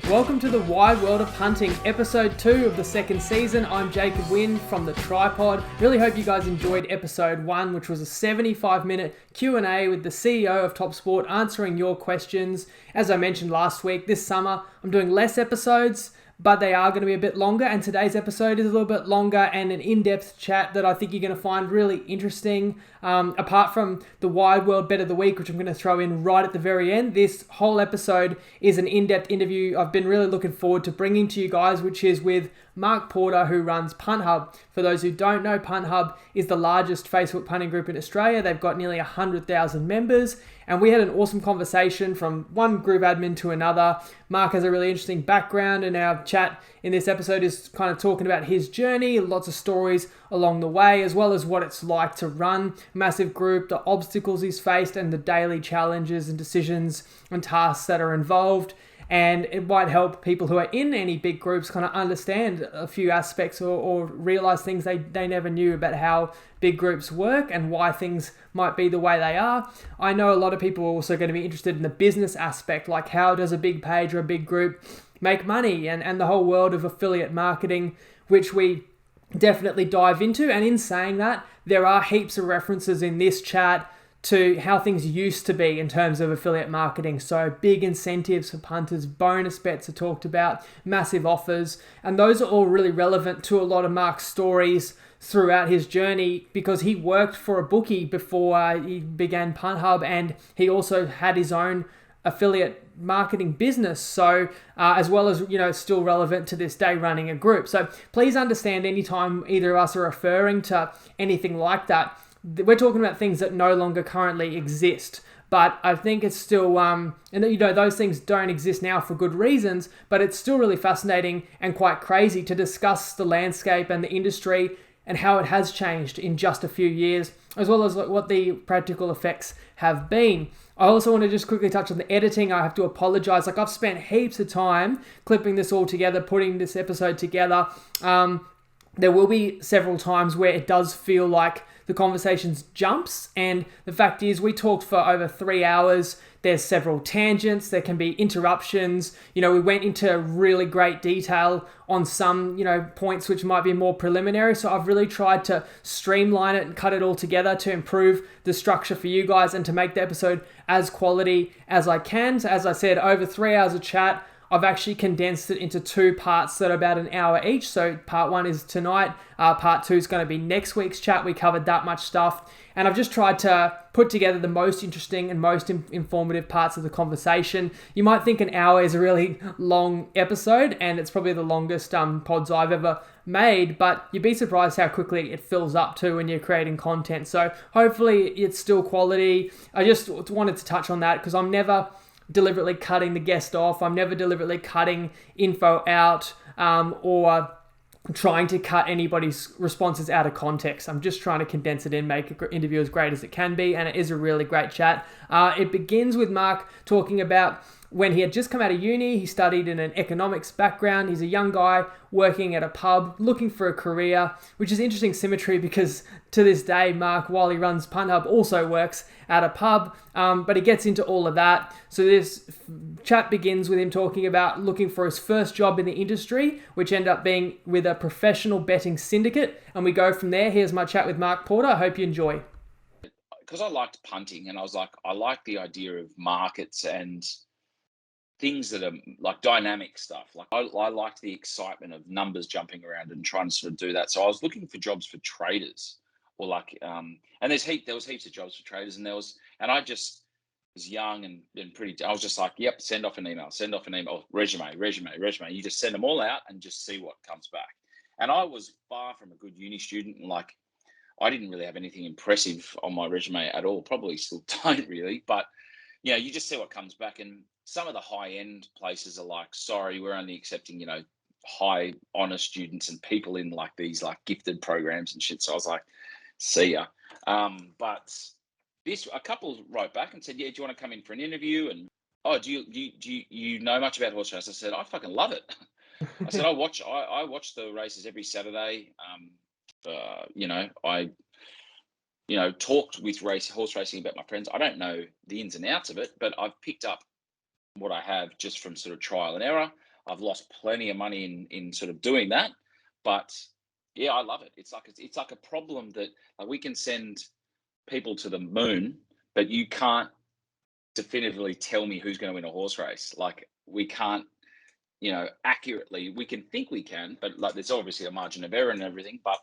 Welcome to the Wide World of Punting, episode 2 of the second season. I'm Jacob Wynn from The Tripod. Really hope you guys enjoyed episode 1, which was a 75-minute Q&A with the CEO of Top Sport answering your questions. As I mentioned last week, this summer I'm doing less episodes, but they are going to be a bit longer, and today's episode is a little bit longer and an in-depth chat that I think you're going to find really interesting. Apart from the Wide World Bet of the Week, which I'm going to throw in right at the very end, this whole episode is an in-depth interview I've been really looking forward to bringing to you guys, which is with Mark Porter, who runs Punt Hub. For those who don't know, Punt Hub is the largest Facebook punting group in Australia. They've got nearly 100,000 members, and we had an awesome conversation from one group admin to another. Mark has a really interesting background, and our chat in this episode is kind of talking about his journey, lots of stories along the way, as well as what it's like to run a massive group, the obstacles he's faced, and the daily challenges and decisions and tasks that are involved. And it might help people who are in any big groups kind of understand a few aspects or realize things they never knew about how big groups work and why things might be the way they are. I know a lot of people are also going to be interested in the business aspect, like how does a big page or a big group make money, and the whole world of affiliate marketing, which we definitely dive into. And in saying that, there are heaps of references in this chat to how things used to be in terms of affiliate marketing. So big incentives for punters, bonus bets are talked about, massive offers, and those are all really relevant to a lot of Mark's stories throughout his journey, because he worked for a bookie before he began Punt Hub, and he also had his own affiliate marketing business, so as well as, still relevant to this day running a group. So please understand, anytime either of us are referring to anything like that, we're talking about things that no longer currently exist. But I think it's still, those things don't exist now for good reasons, but it's still really fascinating and quite crazy to discuss the landscape and the industry and how it has changed in just a few years, as well as what the practical effects have been. I also want to just quickly touch on the editing. I have to apologize. I've spent heaps of time clipping this all together, putting this episode together. There will be several times where it does feel like the conversations jumps, and the fact is we talked for over 3 hours. There's several tangents, there can be interruptions. We went into really great detail on some, points which might be more preliminary. So I've really tried to streamline it and cut it all together to improve the structure for you guys and to make the episode as quality as I can. So as I said, over 3 hours of chat, I've actually condensed it into 2 parts that are about an hour each. So part 1 is tonight. Part 2 is going to be next week's chat. We covered that much stuff. And I've just tried to put together the most interesting and most informative parts of the conversation. You might think an hour is a really long episode, and it's probably the longest pods I've ever made, but you'd be surprised how quickly it fills up to when you're creating content. So hopefully it's still quality. I just wanted to touch on that because I'm never deliberately cutting the guest off. I'm never deliberately cutting info out or trying to cut anybody's responses out of context. I'm just trying to condense it in, make an interview as great as it can be, and it is a really great chat. It begins with Mark talking about when he had just come out of uni. He studied in an economics background. He's a young guy working at a pub, looking for a career, which is interesting symmetry because to this day, Mark, while he runs Punt Hub, also works at a pub, but he gets into all of that. So this chat begins with him talking about looking for his first job in the industry, which ended up being with a professional betting syndicate, and we go from there. Here's my chat with Mark Porter. I hope you enjoy. Because I liked punting, and I like the idea of markets and things that are like dynamic stuff. Like I liked the excitement of numbers jumping around and trying to sort of do that. So I was looking for jobs for traders, or and there was heaps of jobs for traders, and I just was young and pretty. I was just like, yep, send off an email, resume. You just send them all out and just see what comes back. And I was far from a good uni student, and I didn't really have anything impressive on my resume at all. Probably still don't really, but you just see what comes back. And some of the high-end places are like, sorry, we're only accepting, high honor students and people in these gifted programs and shit. So I was like, see ya. But a couple wrote back and said, yeah, do you want to come in for an interview? And, oh, do you know much about horse races? I said, I fucking love it. I said, I watch the races every Saturday. I talked with horse racing about my friends. I don't know the ins and outs of it, but I've picked up what I have just from sort of trial and error. I've lost plenty of money in sort of doing that, but yeah, I love it. It's like a problem that like we can send people to the moon, but you can't definitively tell me who's going to win a horse race. Like we can't, accurately. We can think we can, but like there's obviously a margin of error and everything. But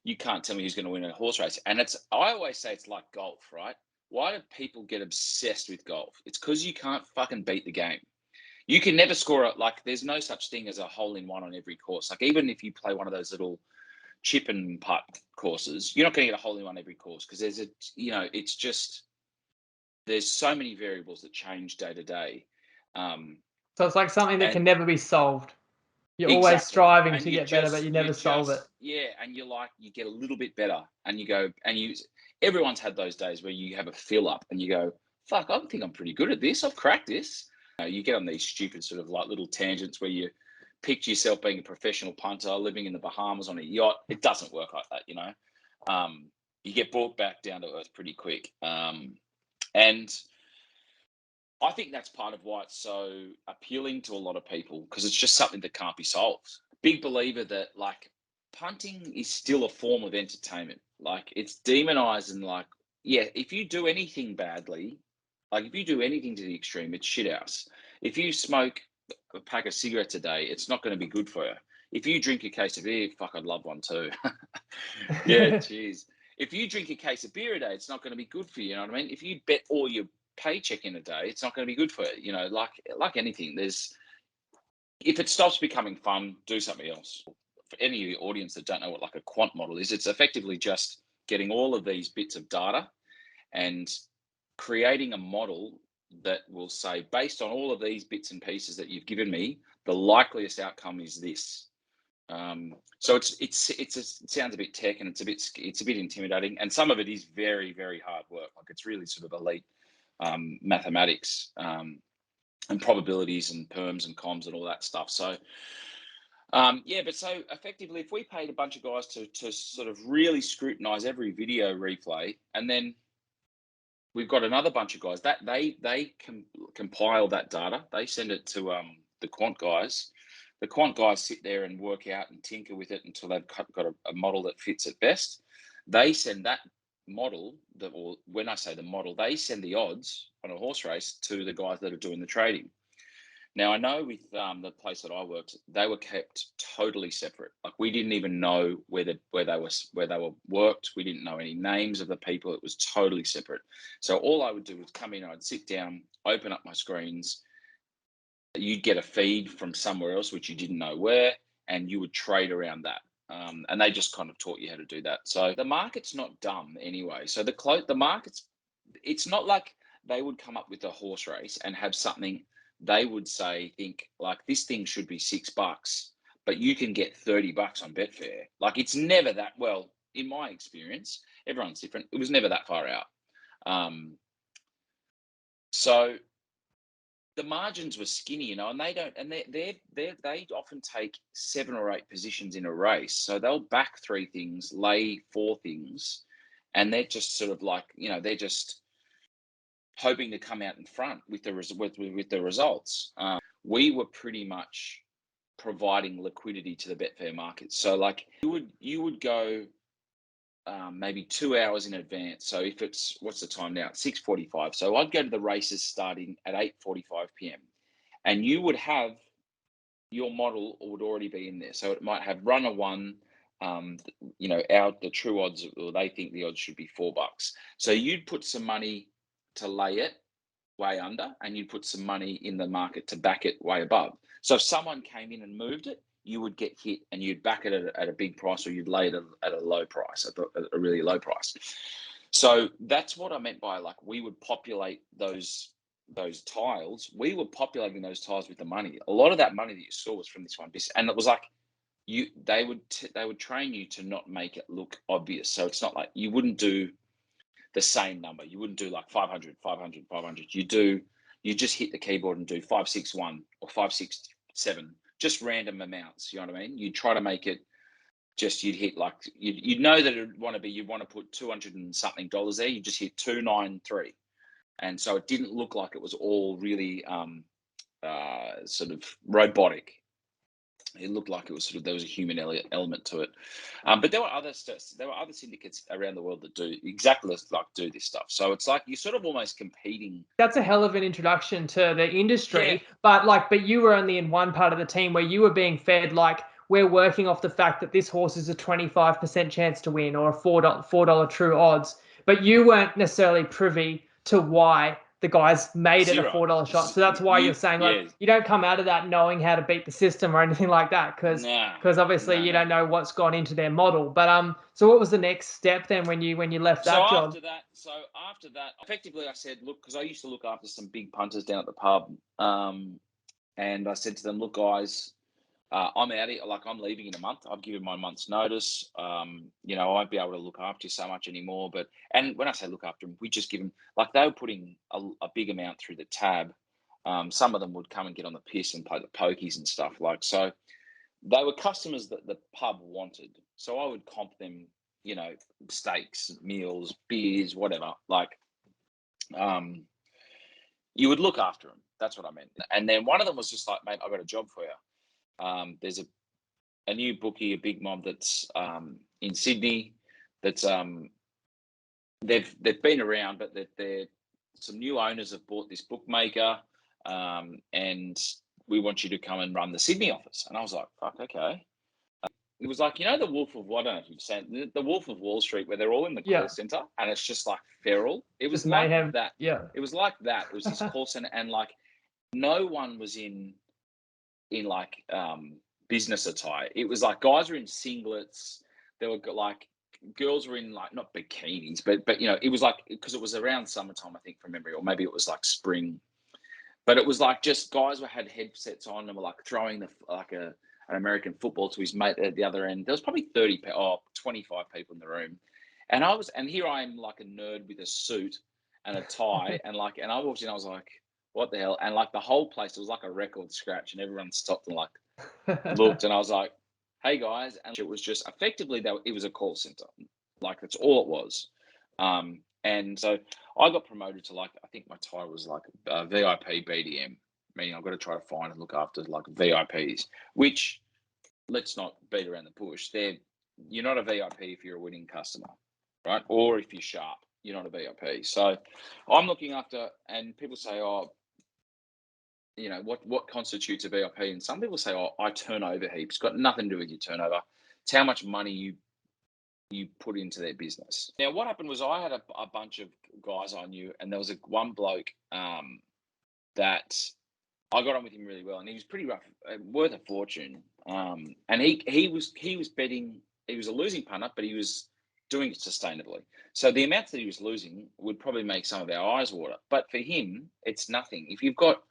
you can't tell me who's going to win a horse race. And I always say it's like golf, right? Why do people get obsessed with golf? It's because you can't fucking beat the game. You can never score it. Like there's no such thing as a hole in one on every course. Like even if you play one of those little chip and putt courses, you're not going to get a hole in one every course because it's just there's so many variables that change day to day. So it's like something that And can never be solved. You're always exactly, striving and to get better, but you never solve it. yeah, and you get a little bit better, and you go and you. Everyone's had those days where you have a fill up, and you go, "Fuck, I think I'm pretty good at this. I've cracked this." You get on these stupid sort of like little tangents where you picture yourself being a professional punter, living in the Bahamas on a yacht. It doesn't work like that, You get brought back down to earth pretty quick, and I think that's part of why it's so appealing to a lot of people because it's just something that can't be solved. Big believer that like punting is still a form of entertainment. Like it's demonized and like, yeah, if you do anything badly, like if you do anything to the extreme, it's shit house. If you smoke a pack of cigarettes a day, it's not going to be good for you. If you drink a case of beer, fuck, I'd love one too. Yeah, cheers. If you drink a case of beer a day, it's not going to be good for you. You know what I mean? If you bet all your paycheck in a day, it's not going to be good for you. Like anything, if it stops becoming fun, do something else. For any of the audience that don't know what like a quant model is, it's effectively just getting all of these bits of data and creating a model that will say, based on all of these bits and pieces that you've given me, the likeliest outcome is this. So it sounds a bit tech and it's a bit intimidating, and some of it is very, very hard work. Like it's really sort of elite mathematics and probabilities and perms and comms and all that stuff. So but so effectively, if we paid a bunch of guys to sort of really scrutinize every video replay, and then we've got another bunch of guys that they compile that data, they send it to the quant guys. The quant guys sit there and work out and tinker with it until they've got a model that fits it best. They send that model, or when I say the model, they send the odds on a horse race to the guys that are doing the trading. Now, I know with the place that I worked, they were kept totally separate. Like we didn't even know where they were worked. We didn't know any names of the people. It was totally separate. So all I would do was come in, I'd sit down, open up my screens. You'd get a feed from somewhere else, which you didn't know where, and you would trade around that. And they just kind of taught you how to do that. So the market's not dumb anyway. So the market's, it's not like they would come up with a horse race and have something they would think like this thing should be $6, but you can get $30 on Betfair. Like it's never that, well, in my experience, everyone's different. It was never that far out. So the margins were skinny, and they often take 7 or 8 positions in a race. So they'll back 3 things, lay 4 things, and they're just sort of like, they're just hoping to come out in front with the results. We were pretty much providing liquidity to the Betfair market. So like you would go maybe 2 hours in advance. So if it's, what's the time now? 6:45. So I'd go to the races starting at 8:45 p.m. and you would have your model would already be in there. So it might have runner 1, the true odds, or they think the odds should be $4. So you'd put some money to lay it way under, and you'd put some money in the market to back it way above. So if someone came in and moved it, you would get hit and you'd back it at a big price, or you'd lay it at a low price, at a really low price. So that's what I meant by like we would populate those tiles. We were populating those tiles with the money. A lot of that money that you saw was from this one business, and it was like they would train you to not make it look obvious. So it's not like you wouldn't do the same number. You wouldn't do like 500, 500, 500. You just hit the keyboard and do 561 or 567, just random amounts. You know what I mean? You'd try to make it just, you'd hit like, you'd know that you'd want to put $200 and something there. You just hit 293. And so it didn't look like it was all really sort of robotic. It looked like it was sort of there was a human element to it, but there were other syndicates around the world that do exactly like do this stuff. So it's like you're sort of almost competing. That's a hell of an introduction to the Yeah, industry. But you were only in one part of the team where you were being fed like we're working off the fact that this horse is a 25% chance to win or a $4 true odds. But you weren't necessarily privy to why the guys made it a zero. $4 shot. So that's why you're saying like Yeah, you don't come out of that knowing how to beat the system or anything like that because nah, obviously you don't know what's gone into their model. But so what was the next step then when you left that job? So after that, effectively, I said, look, because I used to look after some big punters down at the pub, and I said to them, look, guys, I'm out here. Like I'm leaving in a month. I've given my month's notice. You know, I won't be able to look after you so much anymore. And when I say look after them, we just give them like they were putting a big amount through the tab. Some of them would come and get on the piss and play the pokies and stuff like so. They were customers that the pub wanted. So I would comp them, you know, steaks, meals, beers, whatever. Like, you would look after them. That's what I meant. And then one of them was just like, mate, I got a job for you. There's a new bookie, a big mob that's in Sydney. That's they've been around, but they're some new owners have bought this bookmaker, and we want you to come and run the Sydney office. And I was like, fuck, okay. It was like, you know, the Wolf of, I don't know if you've seen the Wolf of Wall Street, where they're all in the call center and it's just like feral. It was like mayhem. that. Yeah. It was like that. It was this call center, and like no one was in like business attire. It was like guys were in singlets. There were like girls were in like not bikinis, but you know, it was like because it was around summertime, I think, from memory, or maybe it was like spring. But it was like just guys had headsets on and were like throwing an American football to his mate at the other end. There was probably 25 people in the room. And here I am like a nerd with a suit and a tie and I walked in, I was like, what the hell? And like the whole place, it was like a record scratch and everyone stopped and like looked and I was like, hey guys. And it was just effectively it was a call center. Like that's all it was. And so I got promoted to like, I think my title was like VIP BDM, meaning I've got to try to find and look after like VIPs, which let's not beat around the bush. You're not a VIP if you're a winning customer, right? Or if you're sharp, you're not a VIP. So I'm looking after, and people say, oh, you know, what constitutes a VIP? And some people say, oh, I turn over heaps. Got nothing to do with your turnover. It's how much money you put into their business. Now, what happened was I had a bunch of guys I knew, and there was one bloke that I got on with him really well, and he was pretty rough, worth a fortune. And he was betting. He was a losing punter, but he was doing it sustainably. So the amounts that he was losing would probably make some of our eyes water. But for him, it's nothing. If you've got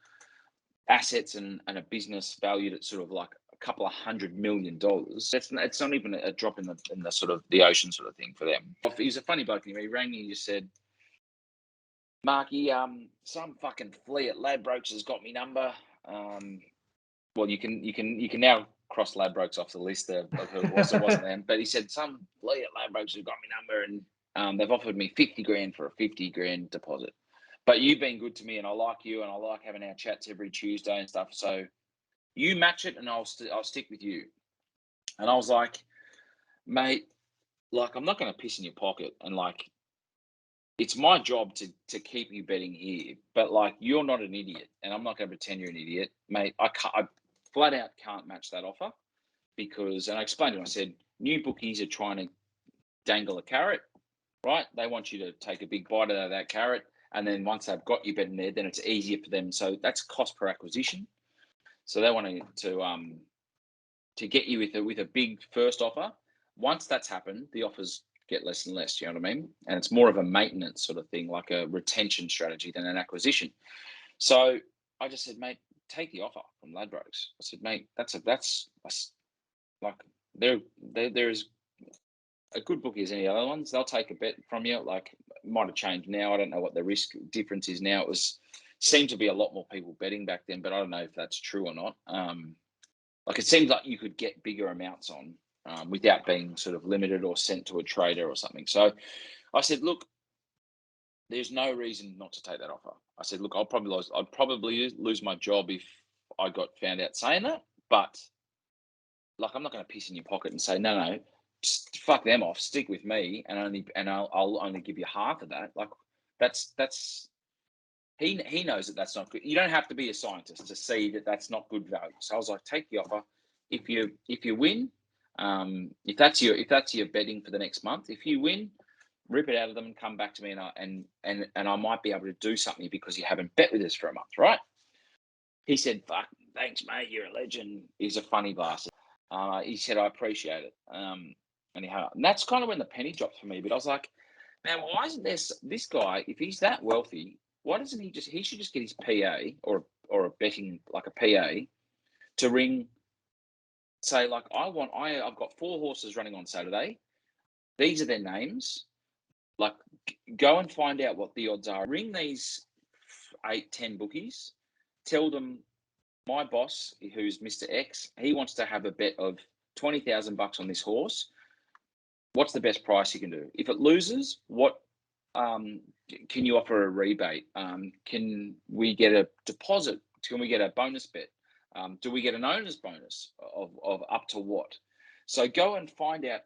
assets and a business valued at sort of like a couple of $100 million, it's not even a drop in the sort of the ocean sort of thing for them. He was a funny bloke. He rang me and just said, Marky, some fucking flea at Ladbrokes has got me number. Well, you can now cross Ladbrokes off the list of who it was. It wasn't them, but he said some flea at Ladbrokes has got me number, and they've offered me 50 grand for a 50 grand deposit. But you've been good to me, and I like you, and I like having our chats every Tuesday and stuff. So you match it, and I'll stick with you. And I was like, mate, like I'm not going to piss in your pocket, and like it's my job to keep you betting here. But like you're not an idiot, and I'm not going to pretend you're an idiot, mate. I flat out can't match that offer because, and I explained to him, I said, new bookies are trying to dangle a carrot, right? They want you to take a big bite out of that carrot. And then once they've got you betting there, then it's easier for them. So that's cost per acquisition. So they want to get you with a big first offer. Once that's happened, the offers get less and less. You know what I mean? And it's more of a maintenance sort of thing, like a retention strategy than an acquisition. So I just said, mate, take the offer from Ladbrokes. I said, mate, that's like there is a good bookie as any other ones. They'll take a bet from you. Like it might have changed now. I don't know what the risk difference is now. It seemed to be a lot more people betting back then, but I don't know if that's true or not. Like it seems like you could get bigger amounts on without being sort of limited or sent to a trader or something. So I said, look, there's no reason not to take that offer. I said, look, I'd probably lose my job if I got found out saying that, but like I'm not going to piss in your pocket and say no, just fuck them off, stick with me, and I'll only give you half of that. Like that's he knows that that's not good. You don't have to be a scientist to see that that's not good value. So I was like, take the offer. If you win, if that's your betting for the next month, if you win, rip it out of them and come back to me, and I might be able to do something because you haven't bet with us for a month, right? He said, "Fuck, thanks, mate. You're a legend." He's a funny bastard. He said, "I appreciate it." And that's kind of when the penny dropped for me. But I was like, man, why isn't this guy? If he's that wealthy, why doesn't he just? He should just get his PA or a betting like a PA to ring. Say like, I've got 4 horses running on Saturday. These are their names. Like, go and find out what the odds are. Ring these 8, 10 bookies. Tell them my boss, who's Mr. X, he wants to have a bet of $20,000 on this horse. What's the best price you can do? If it loses, what can you offer a rebate? Can we get a deposit? Can we get a bonus bet? Do we get an owner's bonus of up to what? So go and find out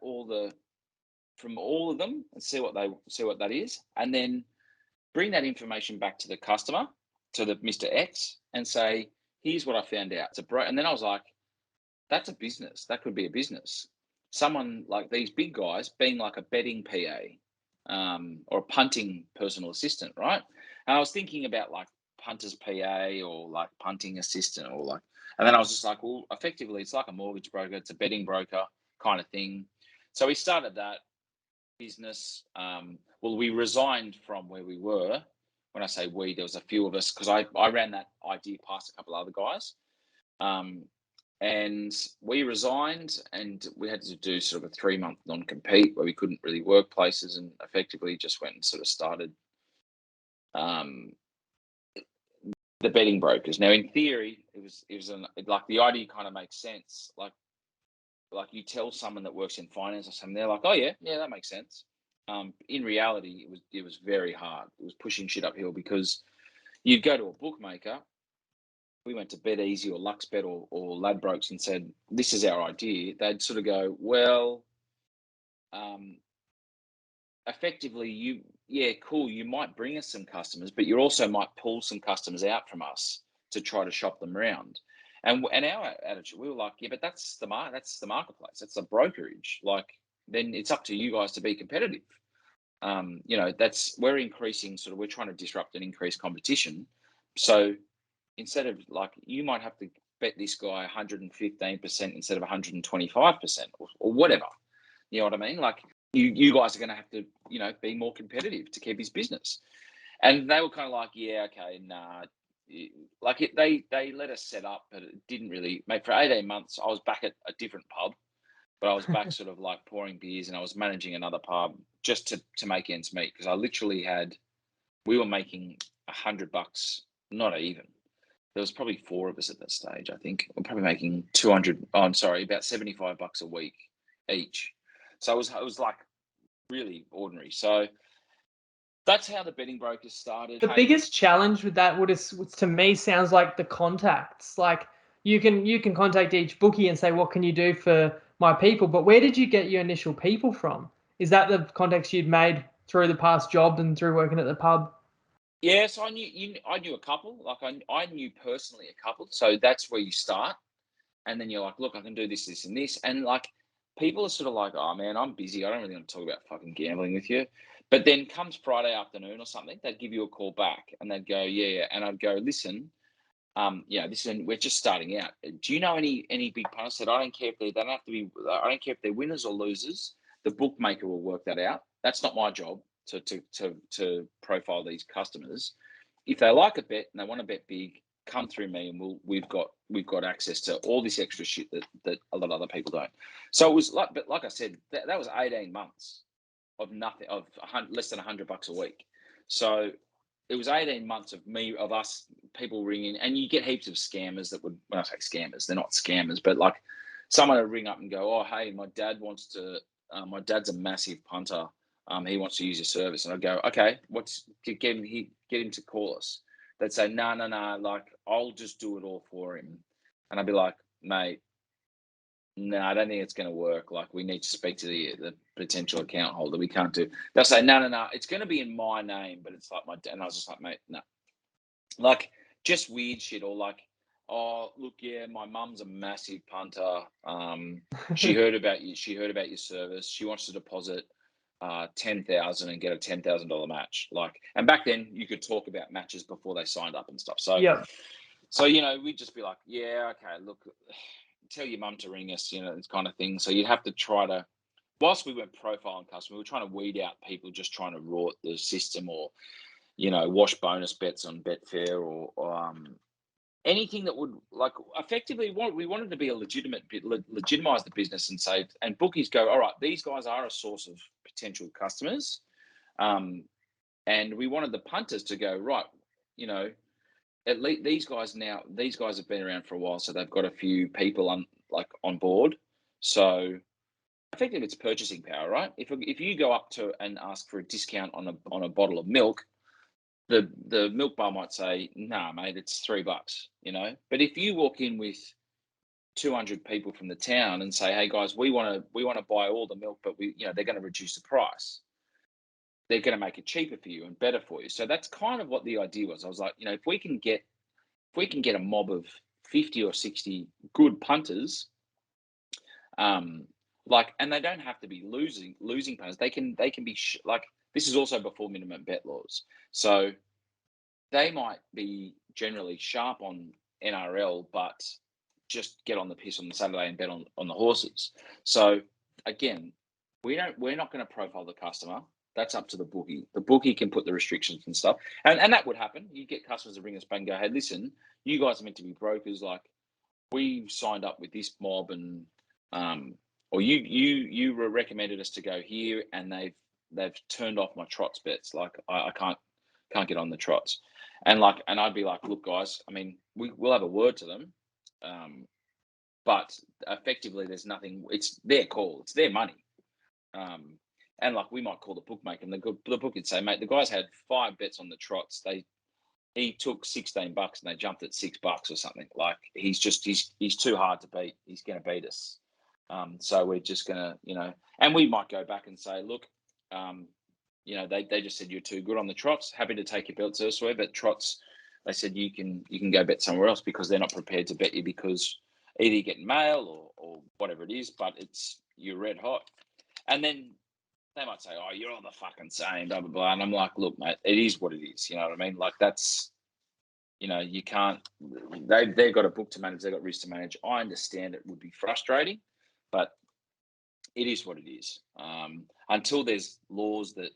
from all of them and see what that is, and then bring that information back to the customer, to the Mr. X, and say, here's what I found out. And then I was like, that's a business. That could be a business. Someone like these big guys being like a betting PA, or a punting personal assistant, right? And I was thinking about like punter's PA or like punting assistant and then I was just like, well, effectively it's like a mortgage broker. It's a betting broker kind of thing. So we started that business. Well, we resigned from where we were. When I say we, there was a few of us because I ran that idea past a couple of other guys. And we resigned and we had to do sort of a 3-month non-compete where we couldn't really work places, and effectively just went and sort of started the betting brokers. Now, in theory, it was like the idea kind of makes sense. Like you tell someone that works in finance or something, they're like, oh yeah, that makes sense. In reality, it was very hard. It was pushing shit uphill because you'd go to a bookmaker. We went to BetEasy or LuxBet or Ladbrokes and said, this is our idea. They'd sort of go, well, effectively, cool, you might bring us some customers, but you also might pull some customers out from us to try to shop them around. And our attitude, we were like, yeah, but that's the marketplace. That's the brokerage. Like, then it's up to you guys to be competitive. We're increasing we're trying to disrupt and increase competition. So instead of like, you might have to bet this guy 115% instead of 125% or whatever. You know what I mean? Like you guys are going to have to, be more competitive to keep his business. And they were kind of like, yeah, okay, nah. Like they let us set up, but it didn't really, mate, for 18 months, I was back at a different pub, but I was back sort of like pouring beers and I was managing another pub just to make ends meet. Because I literally we were making $100, not even. There was probably 4 of us at that stage, I think. We're probably making about $75 a week each. So it was like really ordinary. So that's how the betting brokers started. The biggest challenge with that would to me sounds like the contacts. Like you can contact each bookie and say, what can you do for my people? But where did you get your initial people from? Is that the contacts you'd made through the past job and through working at the pub? Yeah, so I knew a couple. Like I knew personally a couple. So that's where you start. And then you're like, look, I can do this, this, and this. And like people are sort of like, oh man, I'm busy. I don't really want to talk about fucking gambling with you. But then comes Friday afternoon or something, they'd give you a call back and they'd go, yeah. And I'd go, listen, we're just starting out. Do you know any big punters? I said, I don't care if they don't have to be. I don't care if they're winners or losers. The bookmaker will work that out. That's not my job to profile these customers. If they like a bet and they want to bet big, come through me, and we've got access to all this extra shit that a lot of other people don't. So it was like, but like I said, that was 18 months of nothing, of less than $100 a week. So it was 18 months of us people ringing, and you get heaps of scammers that would, when I say scammers, they're not scammers, but like someone would ring up and go, oh, hey, my dad's a massive punter. He wants to use your service. And I'd go, okay, get him to call us. They'd say, no, like I'll just do it all for him. And I'd be like, mate, no, I don't think it's going to work. Like, we need to speak to the potential account holder. We can't do. They'll say, no, it's going to be in my name, but it's like my. And I was just like, mate, no. Like, just weird shit, or like, oh, look, yeah, my mum's a massive punter. She heard about you. She heard about your service. She wants to deposit 10,000 and get a $10,000 match. Like, and back then you could talk about matches before they signed up and stuff. So, Yeah. so we'd just be like, yeah, okay, look, tell your mum to ring us, this kind of thing. So you'd have to try to, whilst we weren't profiling customers, we were trying to weed out people just trying to rort the system, or, wash bonus bets on Betfair, or anything that would, like, effectively, we wanted to be a legitimize the business and say, and bookies go, all right, these guys are a source of potential customers. And we wanted the punters to go, right, at least these guys have been around for a while, so they've got a few people on board. So effectively, it's purchasing power, right? If you go up to and ask for a discount on a bottle of milk, the milk bar might say, "Nah, mate, it's $3." But if you walk in with 200 people from the town and say, "Hey guys, we want to buy all the milk, but they're going to reduce the price. They're going to make it cheaper for you and better for you." So that's kind of what the idea was. I was like, if we can get a mob of 50 or 60 good punters, and they don't have to be losing punters. They can be like, this is also before minimum bet laws. So they might be generally sharp on NRL, but just get on the piss on the Saturday and bet on the horses. So again, we're not going to profile the customer. That's up to the bookie. The bookie can put the restrictions and stuff. And that would happen. You get customers that bring us back and go, hey, listen, you guys are meant to be brokers. Like, we signed up with this mob, and or you recommended us to go here, and they've turned off my trots bets. Like, I can't get on the trots. And I'd be like, look, guys, I mean, we'll have a word to them. But effectively, there's nothing. It's their call. It's their money. And we might call the bookmaker, and the book would say, mate, the guys had 5 bets on the trots. He took $16 and they jumped at $6 or something. Like, he's too hard to beat. He's going to beat us. So we're just going to, and we might go back and say, look, they just said you're too good on the trots. Happy to take your belts elsewhere, but trots, they said you can go bet somewhere else, because they're not prepared to bet you, because either you get mail or whatever it is, but you're red hot. And then they might say, oh, you're all the fucking same, blah, blah, blah. And I'm like, look, mate, it is what it is. You know what I mean? Like, that's, you can't, they've got a book to manage. They've got risk to manage. I understand it would be frustrating, but it is what it is. Until there's laws that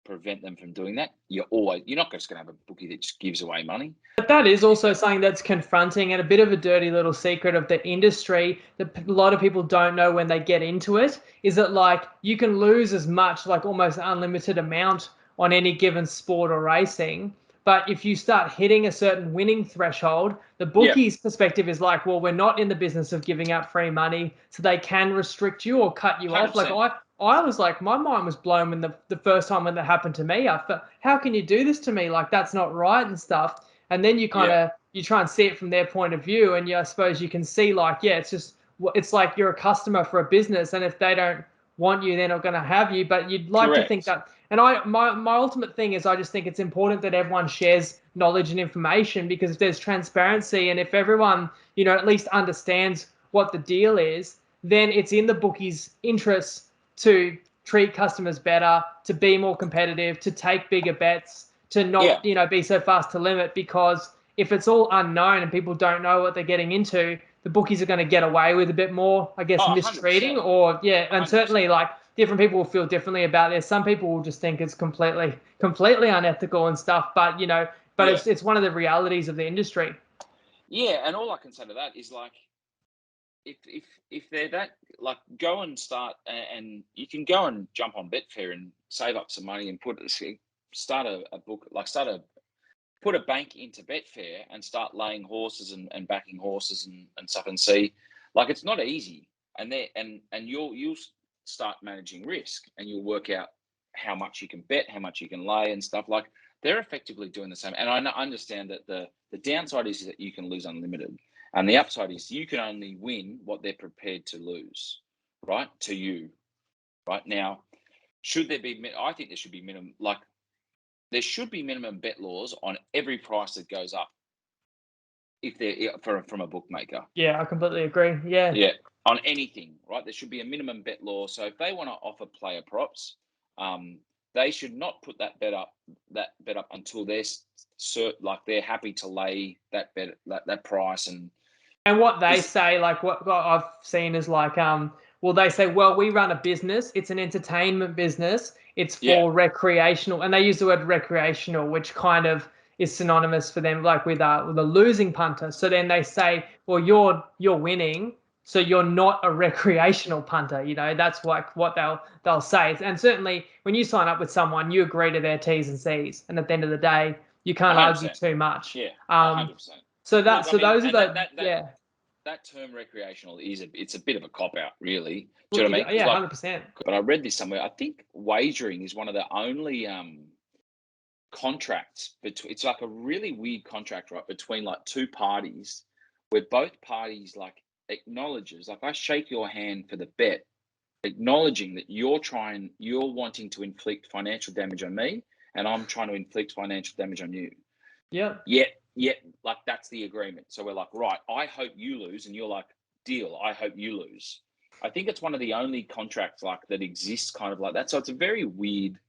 prevent them from doing that, you're not just going to have a bookie that just gives away money. But that is also something that's confronting, and a bit of a dirty little secret of the industry that a lot of people don't know when they get into it, is that, like, you can lose as much, like almost unlimited amount on any given sport or racing. But if you start hitting a certain winning threshold, the bookie's perspective is like, well, we're not in the business of giving out free money, so they can restrict you or cut you 100%. off. Like, I was like, my mind was blown when the first time when that happened to me. I felt, how can you do this to me? Like, that's not right and stuff. And then you you try and see it from their point of view, and I suppose you can see, like, yeah, it's like you're a customer for a business, and if they don't want you, they're not going to have you. But you'd like to think that. And my ultimate thing is, I just think it's important that everyone shares knowledge and information, because if there's transparency and if everyone, at least understands what the deal is, then it's in the bookie's interests to treat customers better, to be more competitive, to take bigger bets, to not, be so fast to limit. Because if it's all unknown and people don't know what they're getting into, the bookies are going to get away with a bit more, I guess, mistreating 100%. or, and 100%. certainly, like, different people will feel differently about this. Some people will just think it's completely unethical and stuff, but, it's one of the realities of the industry. Yeah, and all I can say to that is, like, if they're that, like, go and start, and you can go and jump on Betfair and save up some money and start a book, like put a bank into Betfair and start laying horses and backing horses and stuff, and see, like, it's not easy, and you'll start managing risk, and you'll work out how much you can bet, how much you can lay and stuff. Like, they're effectively doing the same. And I understand that the downside is that you can lose unlimited. And the upside is you can only win what they're prepared to lose, right? To you, right? Now, should there be, I think there should be minimum, like there should be minimum bet laws on every price that goes up if they're from a bookmaker. Yeah, I completely agree. Yeah. Yeah, on anything, right? There should be a minimum bet law. So if they want to offer player props, they should not put that bet up until they're they're happy to lay that bet that price. And what they say, like what I've seen is like, well, they say, well, we run a business. It's an entertainment business. It's for recreational, and they use the word recreational, which kind of is synonymous for them, like with a losing punter. So then they say, well, you're winning, so you're not a recreational punter. You know, that's like what they'll say. And certainly, when you sign up with someone, you agree to their T's and C's, and at the end of the day, you can't 100%. argue too much. Yeah, 100%. So those are the that term recreational it's a bit of a cop out, really. Do you know what I mean? Yeah, 100%. But I read this somewhere. I think wagering is one of the only contracts between. It's like a really weird contract, right, between like two parties, where both parties like acknowledges, like I shake your hand for the bet, acknowledging that you're wanting to inflict financial damage on me, and I'm trying to inflict financial damage on you. Yeah. Yet, like that's the agreement. So we're like, right, I hope you lose, and you're like, deal, I hope you lose. I think it's one of the only contracts like that exists kind of like that. So it's a very weird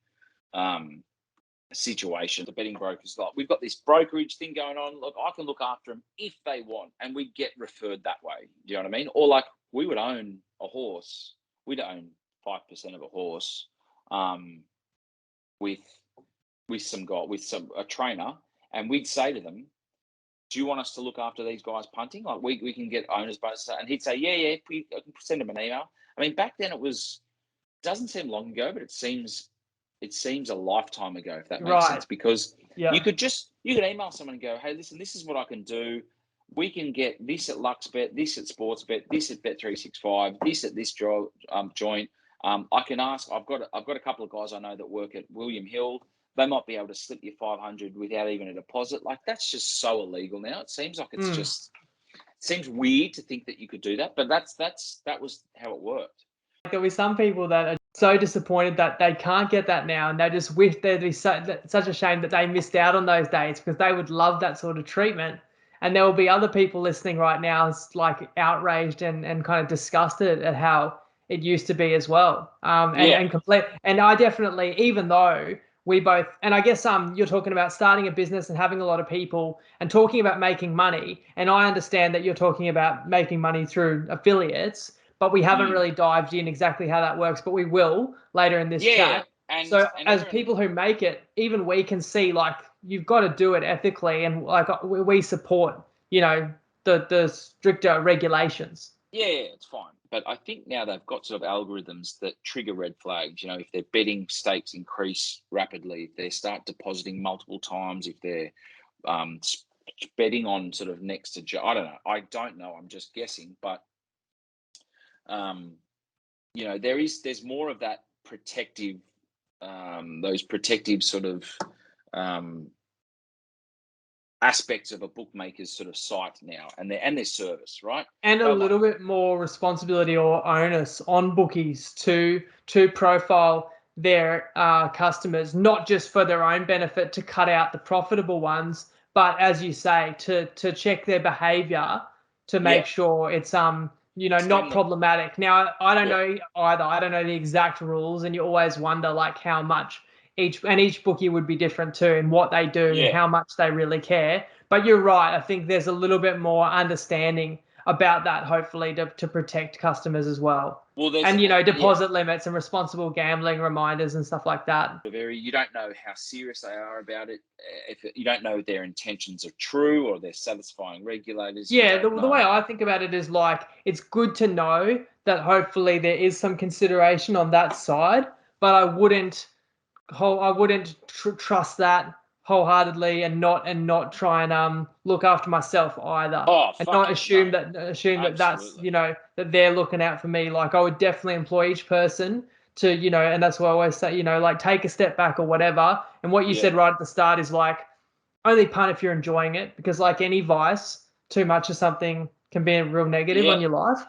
situation. The betting brokers, like, we've got this brokerage thing going on. Look, I can look after them if they want, and we get referred that way. Do you know what I mean? Or like we would own a horse. We'd own 5% of a horse with a trainer, and we'd say to them, do you want us to look after these guys punting? Like we can get owners bonuses. And he'd say, yeah, I can send them an email. I mean, back then doesn't seem long ago, but it seems a lifetime ago, if that makes sense, because you could email someone and go, hey, listen, this is what I can do. We can get this at LuxBet, this at Sportsbet, this at Bet365, this at this joint. I can ask, I've got a couple of guys I know that work at William Hill. They might be able to slip you 500 without even a deposit. Like, that's just so illegal now. It seems like it seems weird to think that you could do that, but that was how it worked. There'll be some people that are so disappointed that they can't get that now, and they just wish there'd be such a shame that they missed out on those days, because they would love that sort of treatment. And there will be other people listening right now, like outraged and kind of disgusted at how it used to be as well. And complete. And I definitely, even though we both, and I guess you're talking about starting a business and having a lot of people and talking about making money. And I understand that you're talking about making money through affiliates, but we haven't really dived in exactly how that works, but we will later in this chat. And as people who make it, even we can see, like, you've got to do it ethically, and like we support, the stricter regulations. Yeah, it's fine. But I think now they've got sort of algorithms that trigger red flags. If their betting stakes increase rapidly, if they start depositing multiple times, if they're betting on sort of next to, I don't know. I'm just guessing. But, there's more of that protective, those protective sort of aspects of a bookmaker's sort of site now, and their service, right? And a little bit more responsibility or onus on bookies to profile their customers, not just for their own benefit to cut out the profitable ones, but as you say, to check their behavior to make sure it's not problematic. Now, I don't know either. I don't know the exact rules, and you always wonder like how much each bookie would be different too, and what they do and how much they really care. But you're right. I think there's a little bit more understanding about that, hopefully, to protect customers as well. And deposit limits and responsible gambling reminders and stuff like that. You don't know how serious they are about it. If you don't know if their intentions are true or they're satisfying regulators. Yeah, the way I think about it is like, it's good to know that hopefully there is some consideration on that side, but I wouldn't trust that wholeheartedly and not try and look after myself either. And not assume that that's that they're looking out for me. Like, I would definitely employ each person to and that's what I always say, like, take a step back or whatever. And what you said right at the start is like, only punt if you're enjoying it, because like any vice, too much of something can be a real negative on Yeah. your life.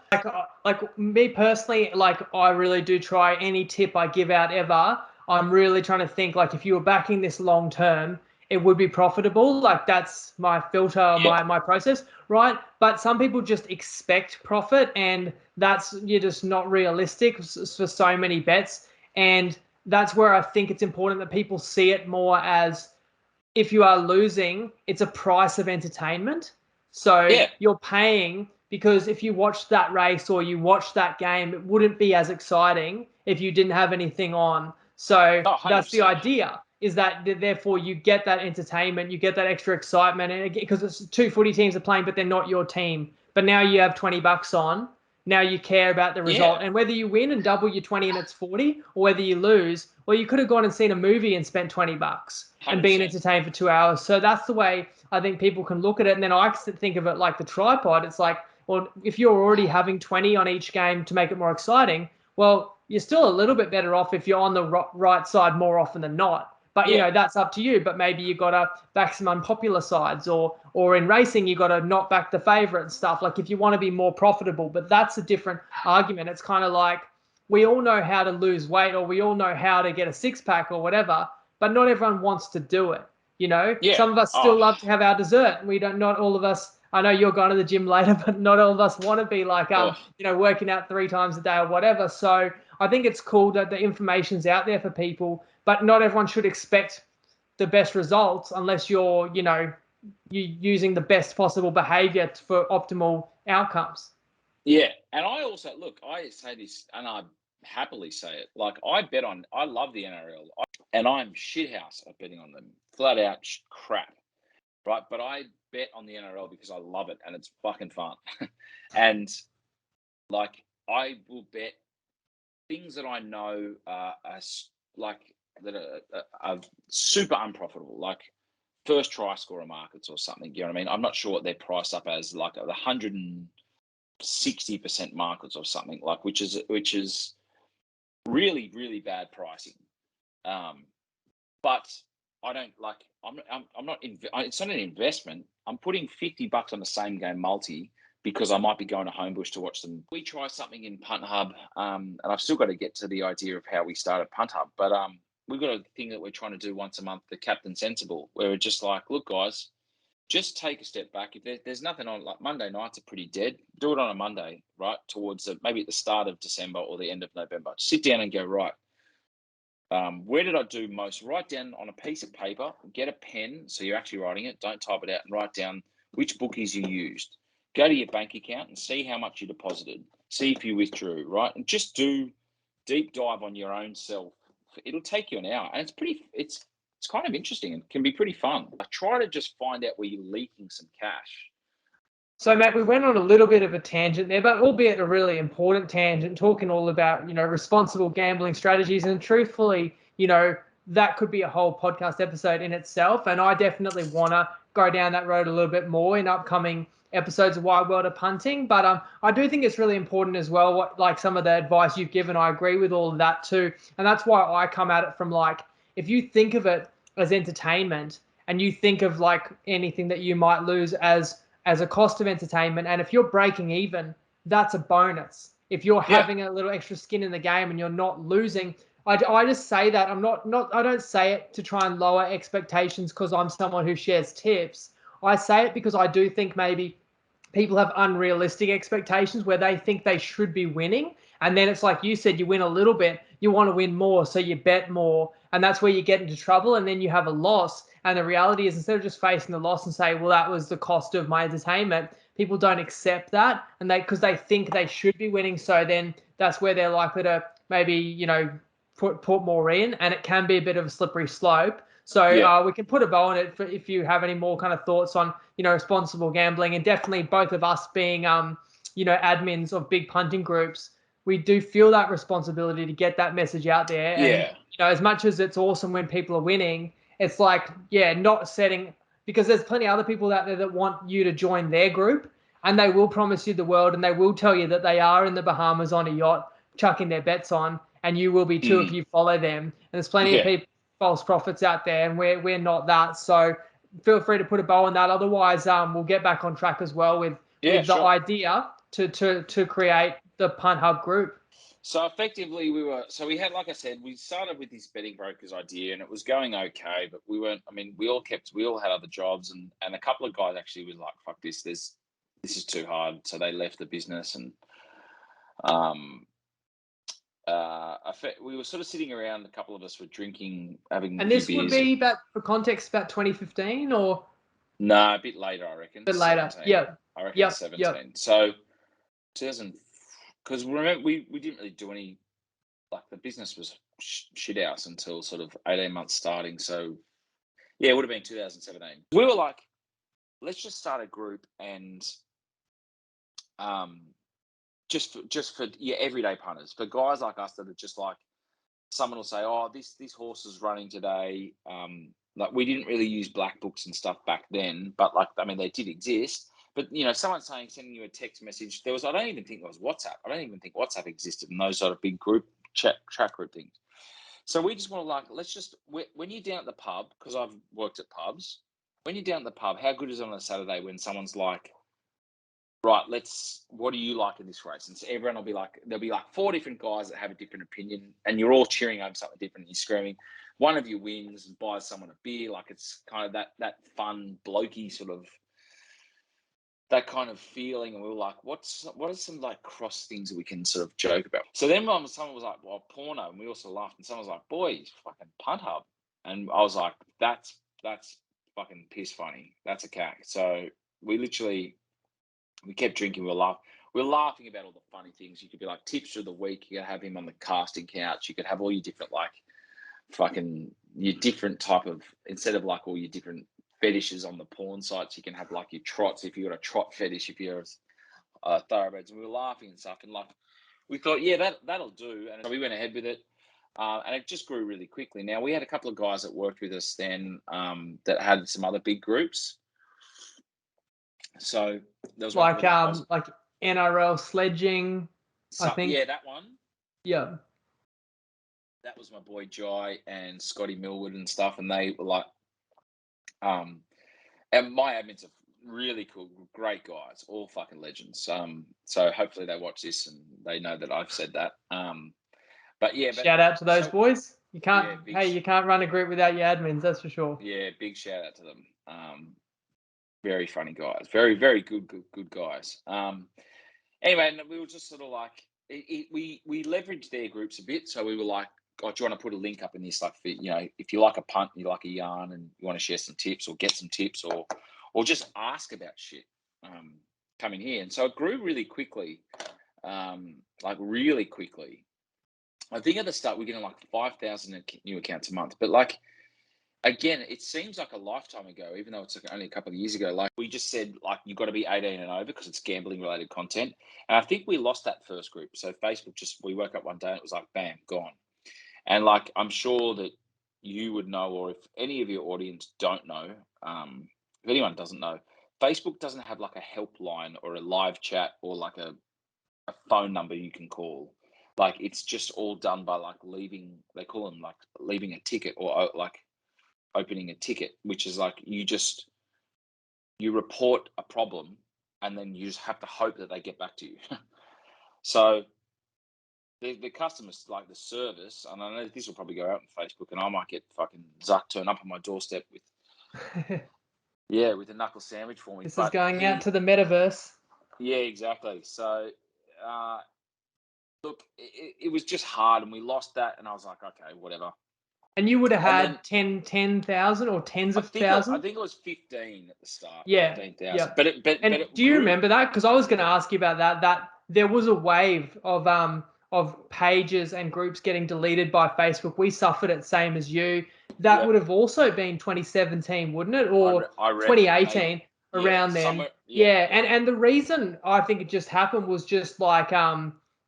Like me personally, like I really do try any tip I give out ever. I'm really trying to think like if you were backing this long term, it would be profitable. Like that's my filter, Yeah. my process, right? But some people just expect profit, and that's you're just not realistic for so many bets. And that's where I think it's important that people see it more as if you are losing, it's a price of entertainment. So Yeah. you're paying because if you watched that race or you watched that game, it wouldn't be as exciting if you didn't have anything on. So Oh, that's the 100%. idea, is that therefore you get that entertainment, you get that extra excitement, and because it's two footy teams are playing, but they're not your team. But now you have $20 on. Now you care about the Yeah. result, and whether you win and double your 20 and it's 40, or whether you lose, well, you could have gone and seen a movie and spent $20 and been 100%. entertained for 2 hours. So that's the way I think people can look at it. And then I think of it like the tripod. It's like, well, if you're already having 20 on each game to make it more exciting, well, you're still a little bit better off if you're on the right side more often than not. But Yeah. that's up to you. But maybe you got to back some unpopular sides, or in racing you got to not back the favorite and stuff. Like if you want to be more profitable, but that's a different argument. It's kind of like we all know how to lose weight, or we all know how to get a six pack or whatever, but not everyone wants to do it. Yeah. Some of us Oh, still love to have our dessert. We don't. Not all of us. I know you're going to the gym later, but not all of us want to be like oh. working out 3 times a day or whatever. So I think it's cool that the information's out there for people, but not everyone should expect the best results unless you using the best possible behavior for optimal outcomes. Yeah. And I also, look, I say this and I happily say it. Like, I love the NRL and I'm shithouse at betting on them. Flat out crap. Right. But I bet on the NRL because I love it and it's fucking fun. And like, I will bet things that I know like that are super unprofitable, like first try scorer markets or something. You know what I mean? I'm not sure what they're priced up as, like the 160% markets or something, like which is really really bad pricing. But I don't like. I'm not. It's not an investment. I'm putting $50 on the same game multi because I might be going to Homebush to watch them. We try something in Punt Hub, and I've still got to get to the idea of how we started Punt Hub. But we've got a thing that we're trying to do once a month, the Captain Sensible, where we're just like, look, guys, just take a step back. If there's nothing on, like Monday nights are pretty dead. Do it on a Monday, right? Towards maybe at the start of December or the end of November. Sit down and go, right. Where did I do most? Write down on a piece of paper, get a pen, so you're actually writing it. Don't type it out, and write down which bookies you used. Go to your bank account and see how much you deposited. See if you withdrew, right? And just do deep dive on your own self. It'll take you an hour, and it's kind of interesting and can be pretty fun. I try to just find out where you're leaking some cash. So, Matt, we went on a little bit of a tangent there, but albeit a really important tangent, talking all about, responsible gambling strategies. And truthfully, that could be a whole podcast episode in itself. And I definitely want to go down that road a little bit more in upcoming episodes of Wide World of Punting. But I do think it's really important as well, what like some of the advice you've given. I agree with all of that too. And that's why I come at it from like, if you think of it as entertainment and you think of like anything that you might lose as a cost of entertainment. And if you're breaking even, that's a bonus. If you're having a little extra skin in the game and you're not losing, I just say that I don't say it to try and lower expectations because I'm someone who shares tips. I say it because I do think maybe people have unrealistic expectations where they think they should be winning. And then it's like you said, you win a little bit, you want to win more, so you bet more. And that's where you get into trouble. And then you have a loss. And the reality is, instead of just facing the loss and say, well, that was the cost of my entertainment, people don't accept that. And because they think they should be winning. So then that's where they're likely to maybe, put more in. And it can be a bit of a slippery slope. Yeah, So we can put a bow on it if you have any more kind of thoughts on, responsible gambling. And definitely both of us being, admins of big punting groups, we do feel that responsibility to get that message out there. And, yeah, as much as it's awesome when people are winning, it's like, not setting, because there's plenty of other people out there that want you to join their group, and they will promise you the world, and they will tell you that they are in the Bahamas on a yacht chucking their bets on, and you will be too if you follow them. And there's plenty of people, false prophets out there, and we're not that. So feel free to put a bow on that. Otherwise, we'll get back on track as well with Yeah, with the sure. idea to create the Punt Hub group? So effectively, we had, like I said, we started with this betting brokers idea, and it was going okay, but we weren't. I mean, we all had other jobs, and a couple of guys actually were like, "Fuck this, this is too hard," so they left the business, and um, we were sort of sitting around. A couple of us were drinking, having a And few this would beers. be about, for context, about 2015 or No, a bit later, I reckon. a bit later. 17. Yep. I reckon Yep. Yep. 17. So 2000, because remember we didn't really do any, like the business was shit house until sort of 18 months starting. So yeah, it would have been 2017. We were like, let's just start a group and um just for your everyday punters, for guys like us that are just like, someone will say, oh, this horse is running today. Like we didn't really use black books and stuff back then, but like, I mean, they did exist. But you know, someone sending you a text message, I don't even think there was WhatsApp. I don't even think WhatsApp existed in those sort of big group chat group things. So we just want to like, let's just, when you're down at the pub, because I've worked at pubs, when you're down at the pub, how good is it on a Saturday when someone's like, right, what do you like in this race? And so everyone will be like, there'll be like four different guys that have a different opinion, and you're all cheering over something different. And you're screaming. One of you wins and buys someone a beer. Like it's kind of that fun, blokey sort of, that kind of feeling. And we were like, what are some like cross things that we can sort of joke about? So then someone was like, well, porno. And we also laughed. And someone was like, boys, fucking Punt Hub. And I was like, that's fucking piss funny. That's a cack. So we kept drinking. We were laughing about all the funny things. You could be like tips of the week. You could have him on the casting couch. You could have all your different like fucking your different type of, instead of like all your different fetishes on the porn sites, you can have like your trots if you got a trot fetish, if you're thoroughbreds. And we were laughing and stuff, and like we thought, yeah, that'll do. And so we went ahead with it. And it just grew really quickly. Now we had a couple of guys that worked with us then that had some other big groups. So there was one Like NRL sledging, I think. Yeah, that one. Yeah. That was my boy Jai and Scotty Millwood and stuff, and they were like, and my admins are really cool, great guys, all fucking legends. So hopefully they watch this and they know that I've said that. But yeah, Shout out to those boys. You can't, yeah, you can't run a group without your admins, that's for sure. Yeah, big shout out to them. Very funny guys, very, very good guys. Anyway, we were just sort of like, we leveraged their groups a bit. So we were like, oh, do you want to put a link up in this? Like, you know, if you like a punt, you like a yarn, and you want to share some tips or get some tips, or just ask about shit, come in here. And so it grew really quickly, like really quickly. I think at the start we're getting like 5,000 new accounts a month, but like, again, it seems like a lifetime ago, even though it's like only a couple of years ago. Like we just said, like you've got to be 18 and over because it's gambling related content. And I think we lost that first group. So Facebook we woke up one day and it was like, bam, gone. And like, I'm sure that you would know, or if any of your audience don't know, if anyone doesn't know, Facebook doesn't have like a helpline or a live chat or like a phone number you can call. Like it's just all done by like they call them like leaving a ticket or like opening a ticket, which is like you report a problem and then you just have to hope that they get back to you. So the customers, like the service, and I know this will probably go out on Facebook and I might get fucking Zuck turn up on my doorstep with with a knuckle sandwich for me. This is going out to the metaverse. Yeah, exactly. So look, it was just hard and we lost that, and I was like, okay, whatever. And you would have had 10,000 or tens of thousands? I think it was 15 at the start. Yeah. 15,000. Yeah. But do you remember that? Because I was going to ask you about that there was a wave of pages and groups getting deleted by Facebook. We suffered it, same as you. That would have also been 2017, wouldn't it? Or I reckon, 2018, around then. Yeah. And the reason I think it just happened was just like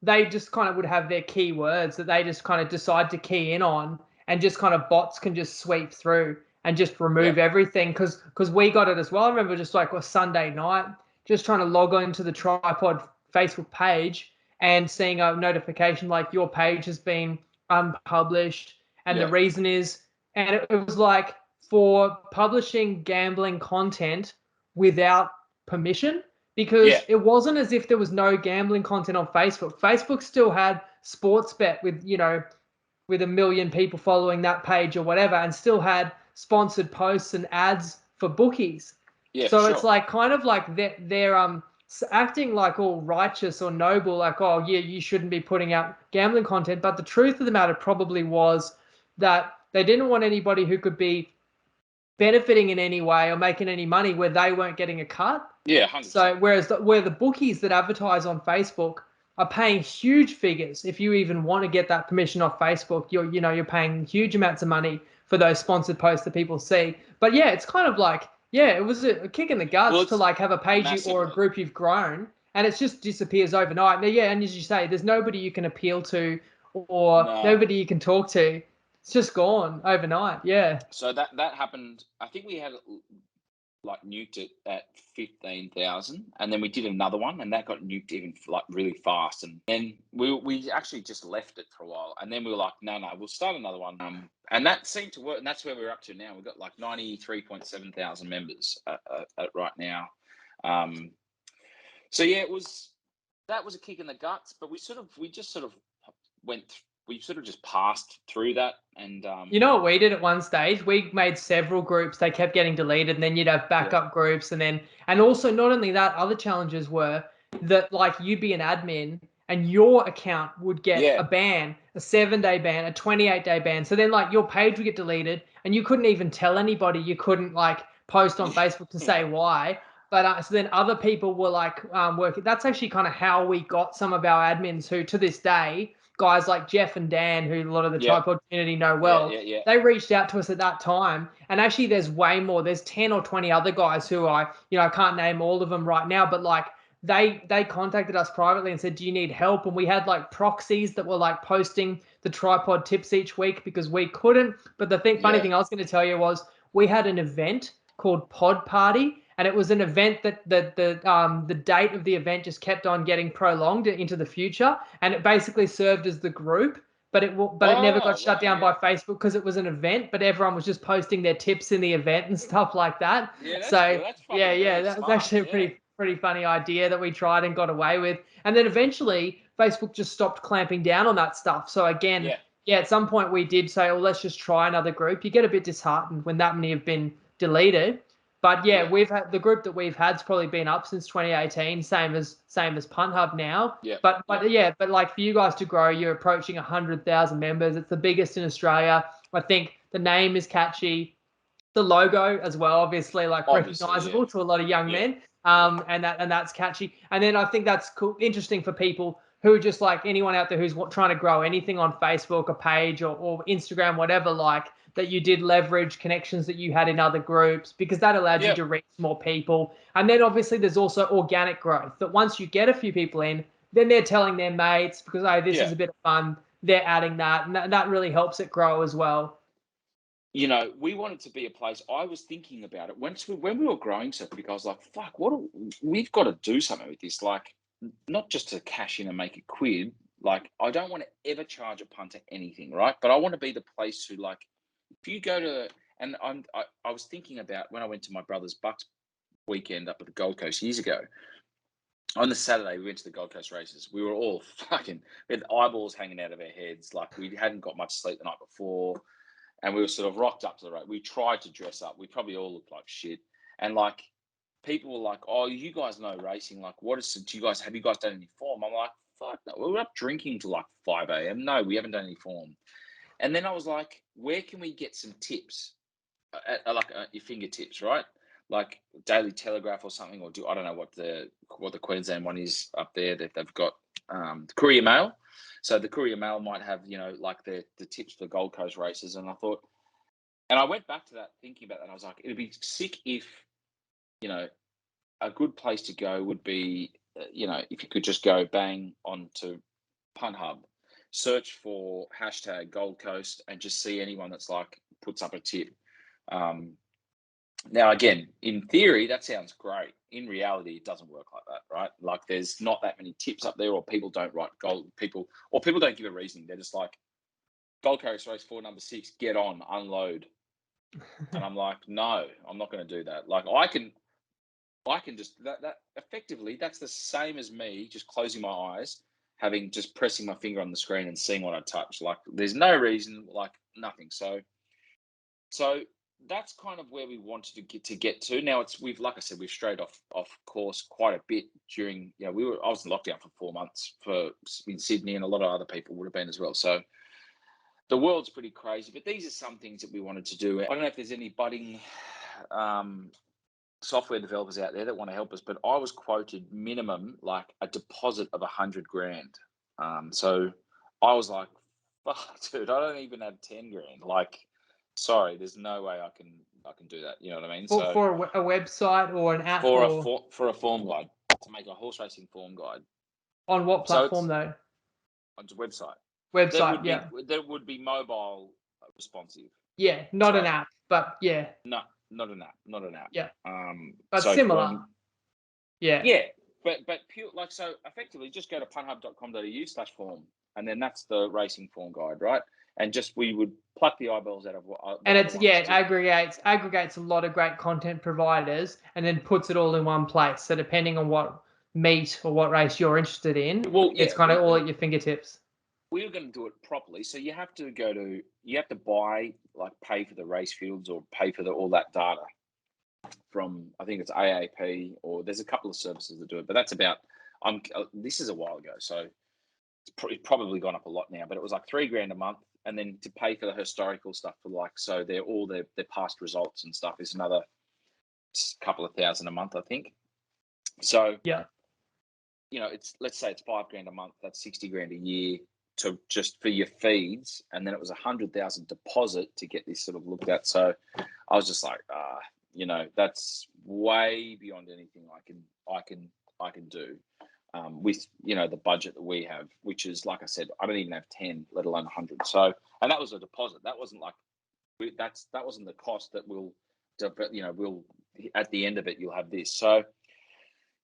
they just kind of would have their keywords that they just kind of decide to key in on, and just kind of bots can just sweep through and just remove everything. Because we got it as well. I remember just like a Sunday night, just trying to log on to the Tripod Facebook page and seeing a notification like your page has been unpublished. And the reason is, and it was like for publishing gambling content without permission, because it wasn't as if there was no gambling content on Facebook. Facebook still had Sportsbet with, with 1 million people following that page or whatever, and still had sponsored posts and ads for bookies. Yeah, So for it's sure. like kind of like they're acting like all righteous or noble, like, oh yeah, you shouldn't be putting out gambling content. But the truth of the matter probably was that they didn't want anybody who could be benefiting in any way or making any money where they weren't getting a cut. Yeah, 100%. So where the bookies that advertise on Facebook are paying huge figures, if you even want to get that permission off Facebook, you're paying huge amounts of money for those sponsored posts that people see. But yeah, it's kind of like, yeah, it was a kick in the guts to like have a page or a group you've grown, and it just disappears overnight. Now, yeah, and as you say, there's nobody you can appeal to or nobody you can talk to. It's just gone overnight. Yeah. So that happened. I think we had like nuked it at 15,000, and then we did another one, and that got nuked even like really fast. And then we actually just left it for a while, and then we were like, no, we'll start another one. And that seemed to work, and that's where we're up to now. We've got like 93.7 thousand members at right now. So yeah, that was a kick in the guts, but we just passed through that. And you know what we did at one stage? We made several groups. They kept getting deleted, and then you'd have backup groups, and also not only that, other challenges were that like you'd be an admin and your account would get a ban, a 7-day ban, a 28-day ban. So then like your page would get deleted, and you couldn't even tell anybody. You couldn't like post on Facebook to say why. But so then other people were like working. That's actually kind of how we got some of our admins who, to this day, guys like Jeff and Dan, who a lot of the tripod community know well, they reached out to us at that time. And actually, there's way more. There's 10 or 20 other guys who I can't name all of them right now, but like they contacted us privately and said, do you need help? And we had like proxies that were like posting the tripod tips each week because we couldn't. But the funny thing I was going to tell you was we had an event called Pod Party, and it was an event that the date of the event just kept on getting prolonged into the future, and it basically served as the group, but it never got shut down by Facebook because it was an event, but everyone was just posting their tips in the event and stuff like that. Yeah, that's So cool. That's that was actually a pretty funny idea that we tried and got away with, and then eventually Facebook just stopped clamping down on that stuff. So again, at some point we did say, well, let's just try another group. You get a bit disheartened when that many have been deleted. But we've had the group that we've had's probably been up since 2018, same as Punt Hub now. But like for you guys to grow, you're approaching 100,000 members. It's the biggest in Australia. I think the name is catchy, the logo as well, obviously recognizable to a lot of young men. And that's catchy. And then I think that's cool, interesting for people who just like anyone out there who's trying to grow anything on Facebook, a page or Instagram, whatever, like that you did leverage connections that you had in other groups because that allowed you to reach more people. And then obviously there's also organic growth that once you get a few people in, then they're telling their mates because, oh, this is a bit of fun. They're adding that, and that really helps it grow as well. We wanted to be a place. I was thinking about it when we were growing so big. I was like, "Fuck, we've got to do something with this. Like, not just to cash in and make a quid. Like, I don't want to ever charge a punter anything, right? But I want to be the place to like, if you go to, and I was thinking about when I went to my brother's Bucks weekend up at the Gold Coast years ago. On the Saturday, we went to the Gold Coast races. We were all we had eyeballs hanging out of our heads, like we hadn't got much sleep the night before. And we were sort of rocked up to the race. We tried to dress up. We probably all looked like shit. And like people were like, "Oh, you guys know racing. Like, have you guys done any form?" I'm like, "Fuck no. We were up drinking till like 5 a.m. No, we haven't done any form." And then I was like, "Where can we get some tips? At your fingertips, right? Like Daily Telegraph or something, or I don't know what the Queensland one is up there that they've got, the Courier Mail." So the Courier Mail might have, like the tips for Gold Coast races. And I thought, and I went back to that thinking about that. And I was like, it'd be sick if, a good place to go would be, if you could just go bang onto Punt Hub, search for hashtag Gold Coast and just see anyone that's like puts up a tip. Now, again, in theory, that sounds great. In reality, it doesn't work like that, right? Like there's not that many tips up there, or people don't write people don't give a reasoning. They're just like, Gold Coast race 4, number 6, get on, unload. And I'm like, no, I'm not going to do that. Like I can just that effectively that's the same as me just closing my eyes, just pressing my finger on the screen and seeing what I touch. Like there's no reason, like nothing. So that's kind of where we wanted to get to. Now we've like I said, we've strayed off course quite a bit during, I was in lockdown for 4 months in Sydney, and a lot of other people would have been as well. So the world's pretty crazy, but these are some things that we wanted to do. I don't know if there's any budding software developers out there that want to help us, but I was quoted minimum like a deposit of $100,000. So I was like, fuck, dude, I don't even have 10 grand. Like, sorry, there's no way I can do that. You know what I mean? For a website or an app, for or a form guide, to make a horse racing form guide. on what platform though? On the website. Website, that would be mobile responsive. Yeah, not an app, but yeah. No, not an app. Yeah. But so similar. Yeah. Yeah, but pure, like, so effectively just go to punthub.com.au/form, and then that's the racing form guide, right? And just we would pluck the eyeballs out of what and it's it aggregates a lot of great content providers and then puts it all in one place. So depending on what meet or what race you're interested in, it's kind of all at your fingertips. We were going to do it properly, so you have to buy, like, pay for the race fields or pay for all that data from, I think it's AAP, or there's a couple of services that do it, but that's about, this is a while ago, so it's probably gone up a lot now, but it was like $3,000 a month, and then to pay for the historical stuff for, like, so they're all their past results and stuff is another couple of thousand a month, I think. So yeah, it's, let's say it's $5,000 a month, that's $60,000 a year to just for your feeds, and then it was $100,000 deposit to get this sort of looked at. So I was just like, that's way beyond anything I can do with the budget that we have, which is, like I said, I don't even have 10, let alone 100. So, and that was a deposit. That wasn't like that wasn't the cost that we'll at the end of it you'll have this. So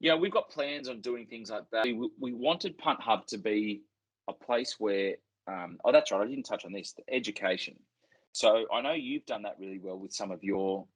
we've got plans on doing things like that. We wanted Punt Hub to be a place where that's right, I didn't touch on this, the education. So I know you've done that really well with some of your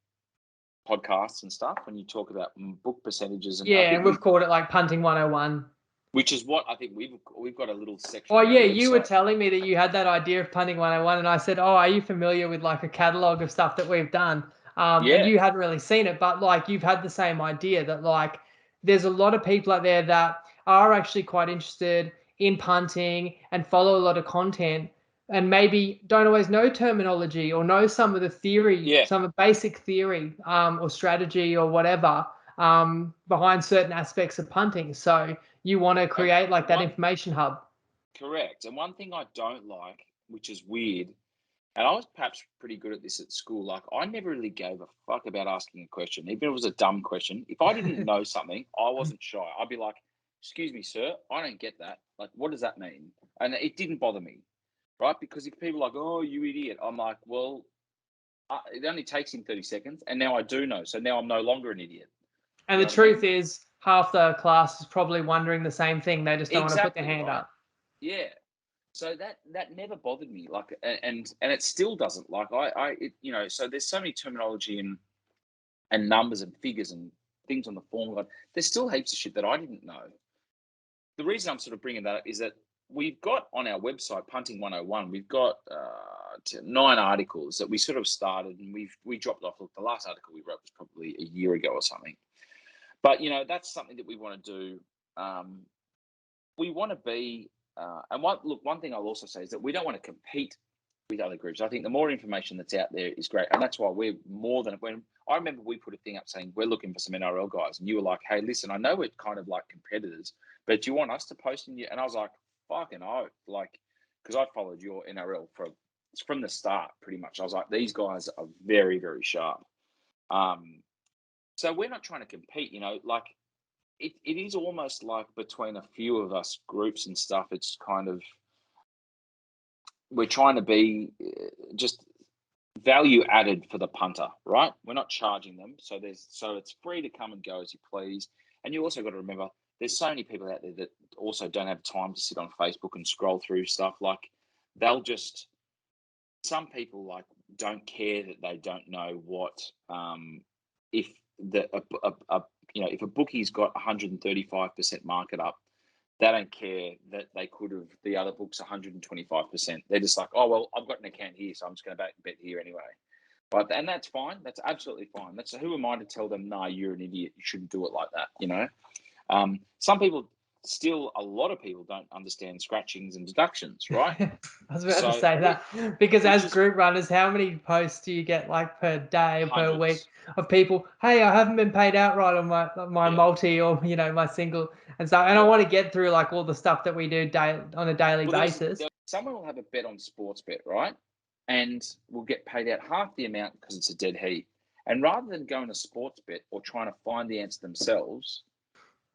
podcasts and stuff when you talk about book percentages. And and we've called it like Punting 101. Which is what I think we've got a little section. Oh yeah, you were telling me that you had that idea of Punting 101, and I said, oh, are you familiar with like a catalogue of stuff that we've done? And you hadn't really seen it, but like you've had the same idea that like there's a lot of people out there that are actually quite interested in punting and follow a lot of content, and maybe don't always know terminology or know some of the theory, some of basic theory or strategy or whatever behind certain aspects of punting. So you want to create like that information hub. Correct. And one thing I don't like, which is weird, and I was perhaps pretty good at this at school, like I never really gave a fuck about asking a question, even if it was a dumb question. If I didn't know something, I wasn't shy. I'd be like, excuse me, sir, I don't get that. Like, what does that mean? And it didn't bother me, right? Because if people are like, oh, you idiot, I'm like, well, it only takes him 30 seconds. And now I do know. So now I'm no longer an idiot. And the truth is, half the class is probably wondering the same thing. They just don't want to put their hand up. Yeah. So that never bothered me. Like, and it still doesn't. Like so there's so many terminology and numbers and figures and things on the form guide. There's still heaps of shit that I didn't know. The reason I'm sort of bringing that up is that we've got on our website, Punting 101, we've got 9 articles that we sort of started, and we dropped off. Look, the last article we wrote was probably a year ago or something. But, that's something that we want to do. We want to be, and one thing I'll also say is that we don't want to compete with other groups. I think the more information that's out there is great. And that's why we're more than, when I remember we put a thing up saying we're looking for some NRL guys, and you were like, hey, listen, I know we're kind of like competitors, but do you want us to post in you? And I was like, fucking oath, like, because I followed your NRL from the start pretty much. I was like, these guys are very, very sharp. So we're not trying to compete, like it is almost like between a few of us groups and stuff, it's kind of, we're trying to be just value added for the punter, right? We're not charging them. So it's free to come and go as you please. And you also got to remember, there's so many people out there that also don't have time to sit on Facebook and scroll through stuff. Like some people like don't care that they don't know what, if if a bookie's got 135% market up, they don't care that they could have the other books 125%. They're just like, oh well, I've got an account here, so I'm just going to bet here anyway. But and that's fine. That's absolutely fine. That's who am I to tell them? No, you're an idiot. You shouldn't do it like that. Some people. Still, a lot of people don't understand scratchings and deductions, right? I was about to say that because as group runners, how many posts do you get like per day or per week of people? Hey, I haven't been paid outright on my multi or my single and stuff. And I want to get through like all the stuff that we do on a daily basis. Someone will have a bet on sports bet, right? And will get paid out half the amount because it's a dead heat. And rather than going to sports bet or trying to find the answer themselves,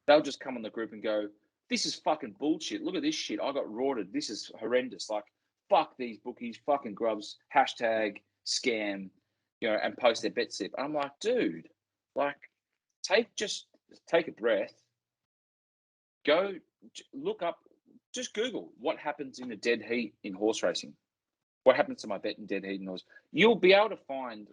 they'll just come on the group and go, this is fucking bullshit. Look at this shit. I got rorted. This is horrendous. Like, fuck these bookies, fucking grubs, hashtag scam, and post their bet slip. And I'm like, dude, like, take a breath. Go look up, just Google what happens in a dead heat in horse racing. What happens to my bet in dead heat in horse? You'll be able to find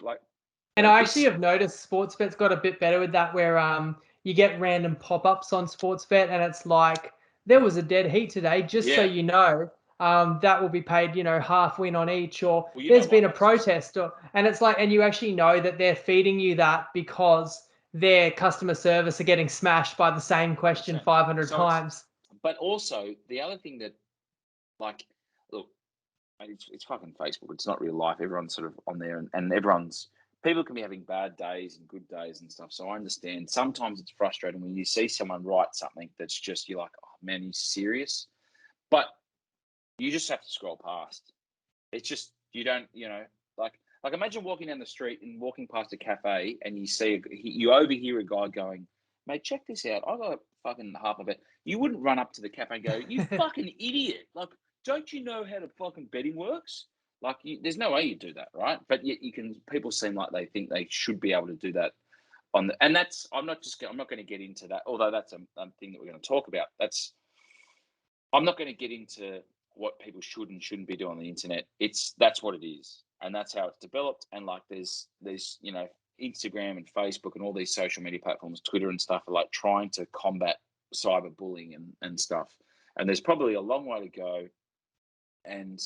And I actually have noticed Sportsbet's got a bit better with that, where you get random pop-ups on Sportsbet, and it's like there was a dead heat today, just so you know. That will be paid, half win on each, or there's been a protest, and it's like, and you actually know that they're feeding you that because their customer service are getting smashed by the same question 500 times. But also the other thing that, like, look, it's fucking Facebook. It's not real life. Everyone's sort of on there, and everyone's. People can be having bad days and good days and stuff. So I understand. Sometimes it's frustrating when you see someone write something that's just, you're like, oh man, he's serious. But you just have to scroll past. It's just, you don't, like imagine walking down the street and walking past a cafe and you overhear a guy going, mate, check this out. I got fucking half of it. You wouldn't run up to the cafe and go, you fucking idiot. Like, don't you know how the fucking betting works? Like, there's no way you do that, right? But yet people seem like they think they should be able to do that and that's, I'm not going to get into that, although that's a thing that we're going to talk about. I'm not going to get into what people should and shouldn't be doing on the internet. That's what it is. And that's how it's developed. And like, there's, Instagram and Facebook and all these social media platforms, Twitter and stuff, are like trying to combat cyberbullying and stuff. And there's probably a long way to go. And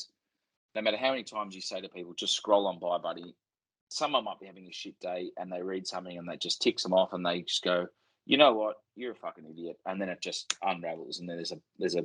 no matter how many times you say to people, just scroll on by, buddy, someone might be having a shit day and they read something and that just ticks them off and they just go, you know what, you're a fucking idiot. And then it just unravels. And then there's a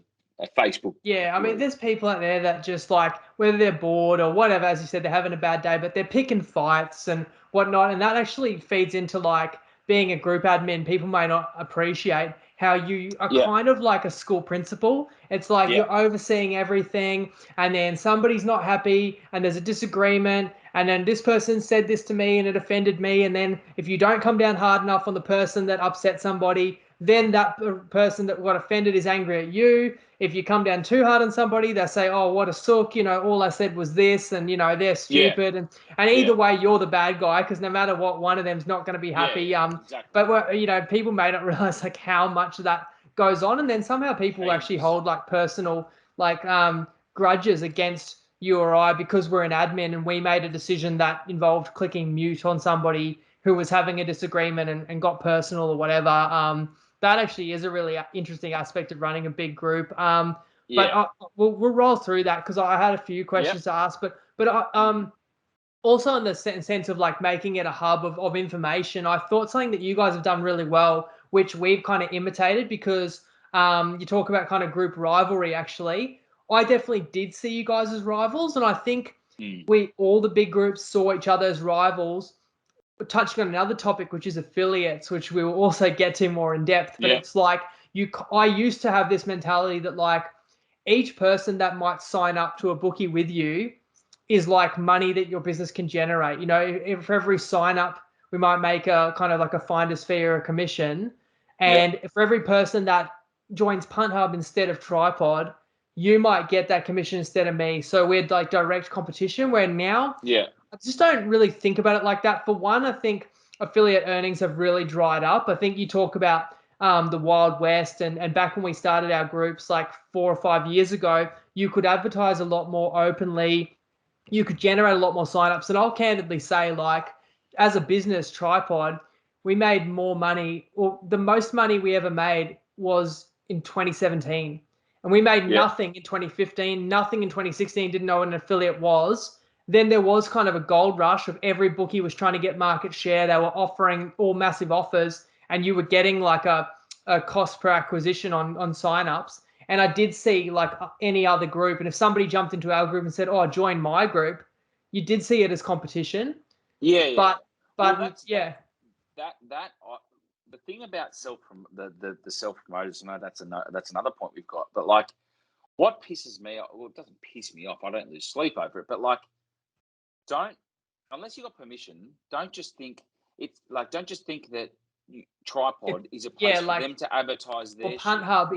Facebook. Yeah, I mean, there's people out there that just like, whether they're bored or whatever, as you said, they're having a bad day, but they're picking fights and whatnot. And that actually feeds into like being a group admin. People may not appreciate how you are kind of like a school principal. It's like you're overseeing everything, and then somebody's not happy and there's a disagreement, and then this person said this to me and it offended me. And then if you don't come down hard enough on the person that upset somebody, then that person that got offended is angry at you. If you come down too hard on somebody, they say, oh, what a sook, all I said was this, and, they're stupid. And either way, you're the bad guy, because no matter what, one of them's not going to be happy. Exactly. But, people may not realize like how much of that goes on. And then somehow people actually hold like personal, like grudges against you or I, because we're an admin and we made a decision that involved clicking mute on somebody who was having a disagreement and got personal or whatever. That actually is a really interesting aspect of running a big group. But we'll roll through that because I had a few questions to ask. But also in the sense of like making it a hub of information, I thought something that you guys have done really well, which we've kind of imitated, because you talk about kind of group rivalry. Actually, I definitely did see you guys as rivals, and I think all the big groups saw each other as rivals. Touching on another topic, which is affiliates, which we will also get to more in depth, but it's like I used to have this mentality that like each person that might sign up to a bookie with you is like money that your business can generate. If for every sign up, we might make a kind of like a finder's fee or a commission. And for every person that joins Punt Hub instead of Tripod, you might get that commission instead of me. So we're like direct competition, where now I just don't really think about it like that. For one, I think affiliate earnings have really dried up. I think you talk about the Wild West and back when we started our groups like 4 or 5 years ago, you could advertise a lot more openly. You could generate a lot more signups. And I'll candidly say, like, as a business, Tripod, we made more money. Well, the most money we ever made was in 2017. And we made Yeah. nothing in 2015, nothing in 2016, didn't know what an affiliate was. Then there was kind of a gold rush of every bookie was trying to get market share. They were offering all massive offers, and you were getting like a cost per acquisition on signups. And I did see like any other group. And if somebody jumped into our group and said, "Oh, join my group," you did see it as competition. Yeah, yeah. But Well, yeah, the thing about the self promoters. No, that's another point we've got. But like, what pisses me off? Well, it doesn't piss me off. I don't lose sleep over it. But like, don't unless you got permission. Don't just think that Tripod is a place for them to advertise their Punt shit. Hub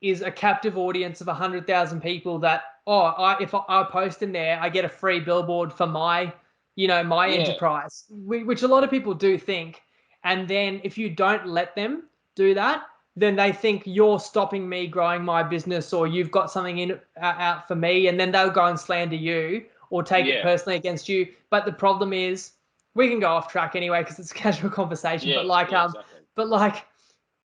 is a captive audience of 100,000 people that if I post in there, I get a free billboard for my my Yeah, enterprise, which a lot of people do think. And then if you don't let them do that, then they think you're stopping me growing my business, or you've got something in out for me, and then they'll go and slander you or take it yeah, personally against you. But the problem is, we can go off track anyway because it's a casual conversation. yeah, But like yeah, exactly. but like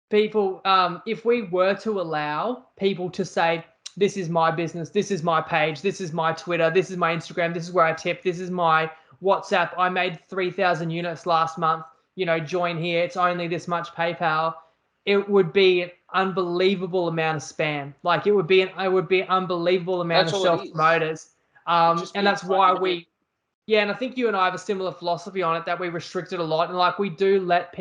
people, if we were to allow people to say, this is my business, this is my page, this is my Twitter, this is my Instagram, this is where I tip, this is my WhatsApp, I made 3,000 units last month, join here, it's only this much PayPal, it would be an unbelievable amount of spam. Like it would be an unbelievable amount That's of all it self is. promoters. It'd just And be that's why it'd be yeah, and I think you and I have a similar philosophy on it, that we restrict it a lot. And like we do let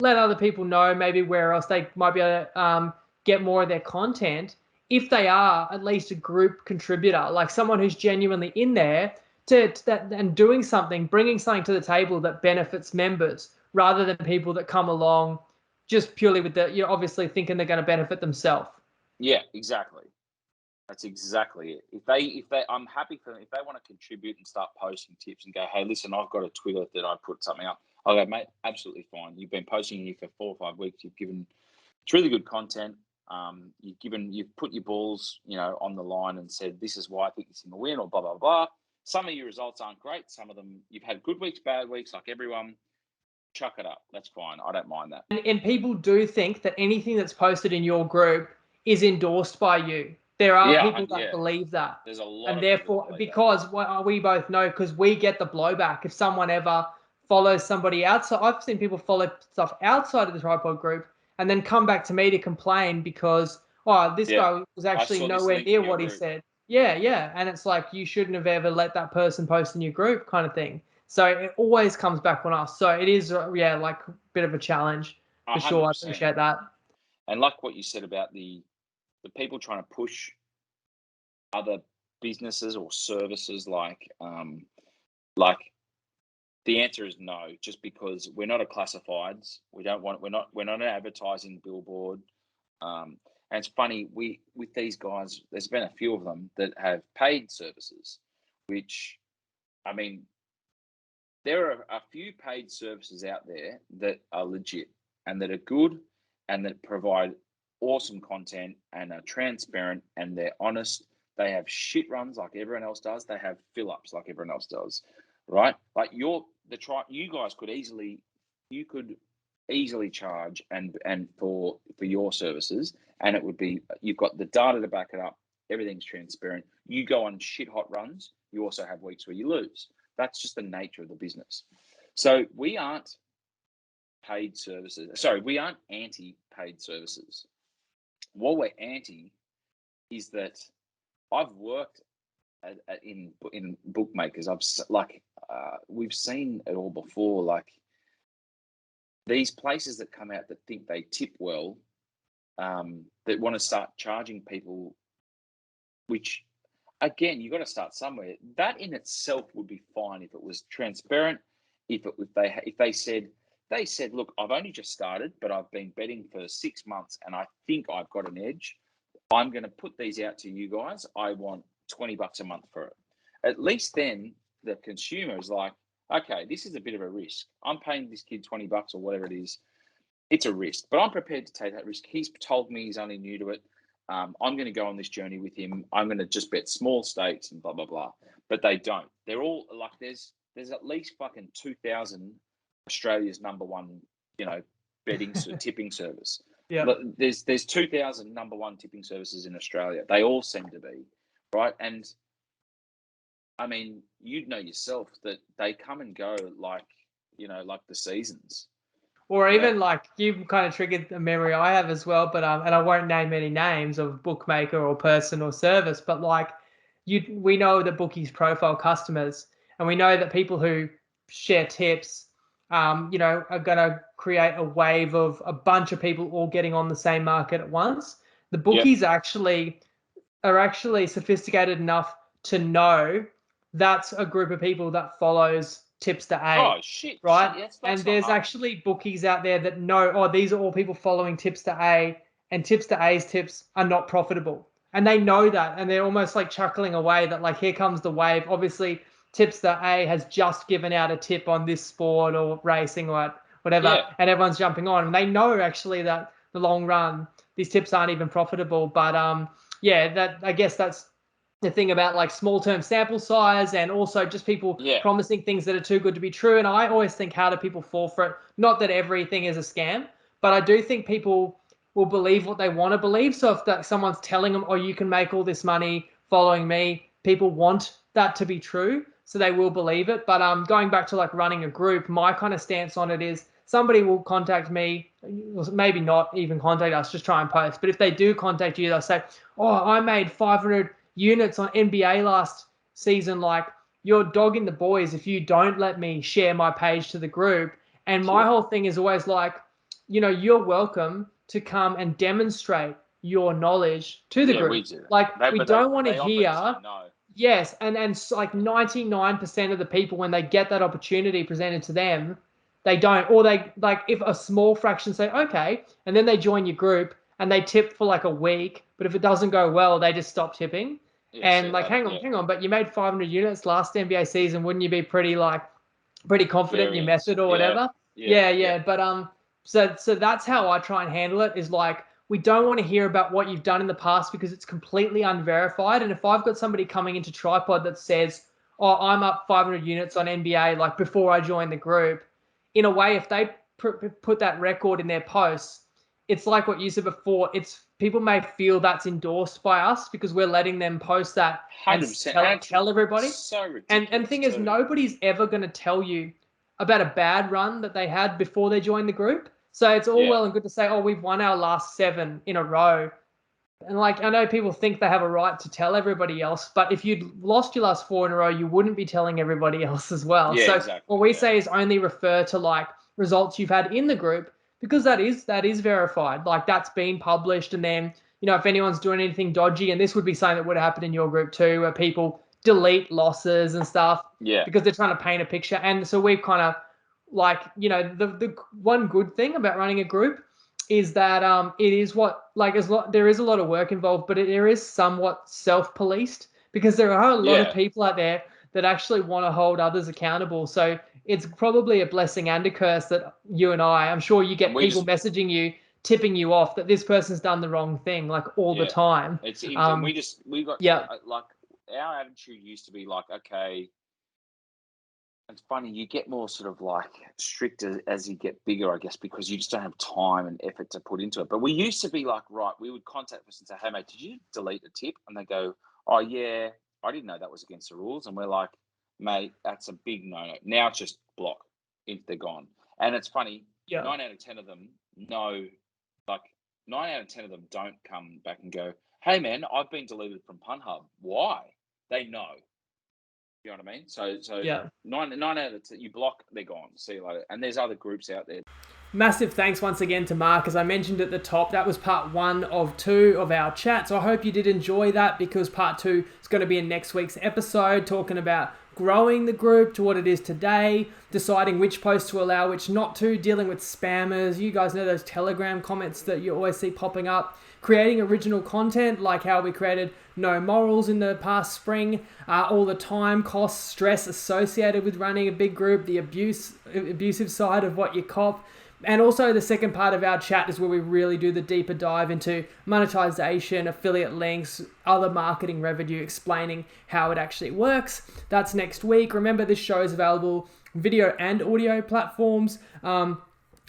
other people know maybe where else they might be able to get more of their content, if they are at least a group contributor, like someone who's genuinely in there to that and doing something, bringing something to the table that benefits members, rather than people that come along just purely with obviously thinking they're going to benefit themselves. yeah, exactly. That's exactly it. I'm happy for them. If they want to contribute and start posting tips and go, hey, listen, I've got a Twitter that I put something up. I'll go, mate, absolutely fine. You've been posting here for 4 or 5 weeks. It's really good content. You've put your balls, on the line and said, this is why I think it's in the win, or blah, blah, blah. Some of your results aren't great. Some of them, you've had good weeks, bad weeks, like everyone. Chuck it up. That's fine. I don't mind that. And people do think that anything that's posted in your group is endorsed by you. There are Yeah, people that believe that. there's a lot And of people that therefore, believe that. because we both know, because we get the blowback if someone ever follows somebody outside. I've seen people follow stuff outside of the Tripod group and then come back to me to complain because, this Yeah, guy was I actually saw this nowhere link near in your what he group. said. Yeah, yeah. And it's like, you shouldn't have ever let that person post in your group, kind of thing. So it always comes back on us. So it is, like a bit of a challenge for sure. I 100%. appreciate that. And like what you said about the people trying to push other businesses or services, like the answer is no, just because we're not a classifieds. We're not an advertising billboard. And it's funny, with these guys, there's been a few of them that have paid services, which, I mean, there are a few paid services out there that are legit and that are good and that provide awesome content and are transparent and they're honest. They have shit runs like everyone else does. They have fill ups like everyone else does, right? Like you guys could easily charge and for your services, and it would be, you've got the data to back it up. Everything's transparent. You go on shit hot runs. You also have weeks where you lose. That's just the nature of the business. So we aren't paid services. Sorry, we aren't anti-paid services. What we're anti is that I've worked in bookmakers. We've seen it all before. Like these places that come out that think they tip well, that want to start charging people, which again, you've got to start somewhere. That in itself would be fine if it was transparent. If they said, look, I've only just started, but I've been betting for 6 months, and I think I've got an edge. I'm going to put these out to you guys. I want $20 a month for it. At least then the consumer is like, okay, this is a bit of a risk. I'm paying this kid $20 or whatever it is. It's a risk, but I'm prepared to take that risk. He's told me he's only new to it. I'm going to go on this journey with him. I'm going to just bet small stakes and blah, blah, blah. But they don't. They're all like, there's at least fucking 2,000 Australia's number one, tipping service. Yeah. Look, there's 2,000 number one tipping services in Australia. They all seem to be, right? And I mean, you'd know yourself that they come and go like the seasons. Or even like you've kind of triggered a memory I have as well, but and I won't name any names of bookmaker or person or service, but like we know that bookies profile customers, and we know that people who share tips, are going to create a wave of a bunch of people all getting on the same market at once. The bookies are actually sophisticated enough to know that's a group of people that follows Tipster A. Oh, shit. Right? Shit, yes, and there's actually bookies out there that know, these are all people following Tipster A, and Tipster A's tips are not profitable. And they know that, and they're almost like chuckling away that like, here comes the wave. Obviously, Tipster A has just given out a tip on this sport or racing or whatever, and everyone's jumping on. And they know actually that the long run, these tips aren't even profitable. But I guess that's the thing about like small term sample size, and also just people promising things that are too good to be true. And I always think, how do people fall for it? Not that everything is a scam, but I do think people will believe what they want to believe. So if someone's telling them, you can make all this money following me, people want that to be true, so they will believe it. But going back to like running a group, my kind of stance on it is somebody will contact me, maybe not even contact us, just try and post. But if they do contact you, they'll say, I made 500 units on NBA last season. Like, you're dogging the boys if you don't let me share my page to the group. And my whole thing is always like, you're welcome to come and demonstrate your knowledge to the group. We do. Like, we don't want to hear. No. Yes, and like 99% of the people, when they get that opportunity presented to them, they don't. Or they, like, if a small fraction say, okay, and then they join your group and they tip for like a week, but if it doesn't go well, they just stop tipping. And like, hang on, but you made 500 units last NBA season. Wouldn't you be pretty confident in your method or whatever? Yeah. But so that's how I try and handle it, is like, we don't want to hear about what you've done in the past because it's completely unverified. And if I've got somebody coming into Tripod that says, I'm up 500 units on NBA, like before I joined the group, in a way, if they put that record in their posts, it's like what you said before. It's people may feel that's endorsed by us because we're letting them post that 100%. and tell everybody. So ridiculous. And the thing is, nobody's ever going to tell you about a bad run that they had before they joined the group. So it's all well and good to say, we've won our last 7 in a row. And like, I know people think they have a right to tell everybody else, but if you'd lost your last 4 in a row, you wouldn't be telling everybody else as well. So exactly. What we say is only refer to like results you've had in the group, because that is verified. Like, that's been published. And then, if anyone's doing anything dodgy, and this would be something that would happen in your group too, where people delete losses and stuff because they're trying to paint a picture. And so we've kind of like, the one good thing about running a group is that it is there is a lot of work involved, but there is somewhat self-policed, because there are a lot of people out there that actually want to hold others accountable. So it's probably a blessing and a curse that I'm sure you get people messaging you, tipping you off that this person's done the wrong thing, like all the time. It's we got like, our attitude used to be like, okay, it's funny, you get more sort of like strict as you get bigger, I guess, because you just don't have time and effort to put into it. But we used to be like, right, we would contact us and say, hey mate, did you delete a tip? And they go, oh yeah, I didn't know that was against the rules. And we're like, mate, that's a big no-no. Now it's just block. They're gone. And it's funny, 9 out of 10 of them know, like 9 out of 10 of them don't come back and go, hey man, I've been deleted from Punt Hub. Why? They know. You know what I mean? So 9 out of 10, you block, they're gone. See you later. And there's other groups out there. Massive thanks once again to Mark. As I mentioned at the top, that was part 1 of 2 of our chat. So I hope you did enjoy that, because part 2 is going to be in next week's episode, talking about growing the group to what it is today, deciding which posts to allow, which not to, dealing with spammers. You guys know those Telegram comments that you always see popping up, creating original content like how we created No Morals in the past spring, all the time, costs, stress associated with running a big group, the abusive side of what you cop. And also the second part of our chat is where we really do the deeper dive into monetization, affiliate links, other marketing revenue, explaining how it actually works. That's next week. Remember, this show is available video and audio platforms. I'm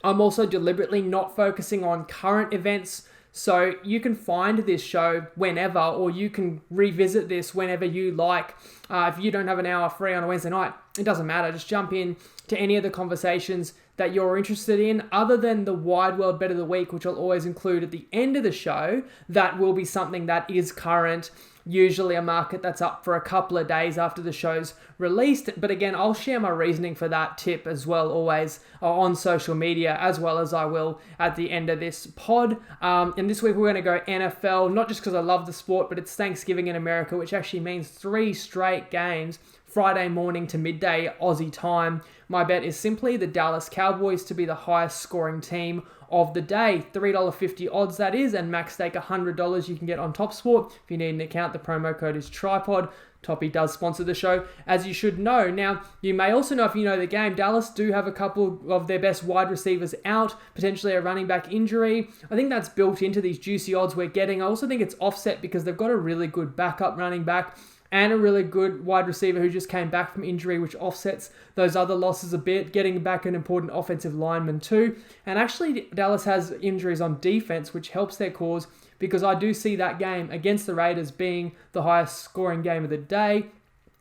also deliberately not focusing on current events, so you can find this show whenever, or you can revisit this whenever you like. If you don't have an hour free on a Wednesday night, it doesn't matter. Just jump in to any of the conversations that you're interested in, other than the Wide World Bet of the Week, which I'll always include at the end of the show. That will be something that is current, usually a market that's up for a couple of days after the show's released. But again, I'll share my reasoning for that tip as well, always on social media, as well as I will at the end of this pod. And this week we're going to go NFL, not just because I love the sport, but it's Thanksgiving in America, which actually means 3 straight games, Friday morning to midday Aussie time. My bet is simply the Dallas Cowboys to be the highest scoring team of the day. $3.50 odds that is, and max stake $100 you can get on TopSport. If you need an account, the promo code is TRIPOD. Toppy does sponsor the show, as you should know. Now, you may also know, if you know the game, Dallas do have a couple of their best wide receivers out, potentially a running back injury. I think that's built into these juicy odds we're getting. I also think it's offset because they've got a really good backup running back and a really good wide receiver who just came back from injury, which offsets those other losses a bit, getting back an important offensive lineman too. And actually, Dallas has injuries on defense, which helps their cause, because I do see that game against the Raiders being the highest scoring game of the day.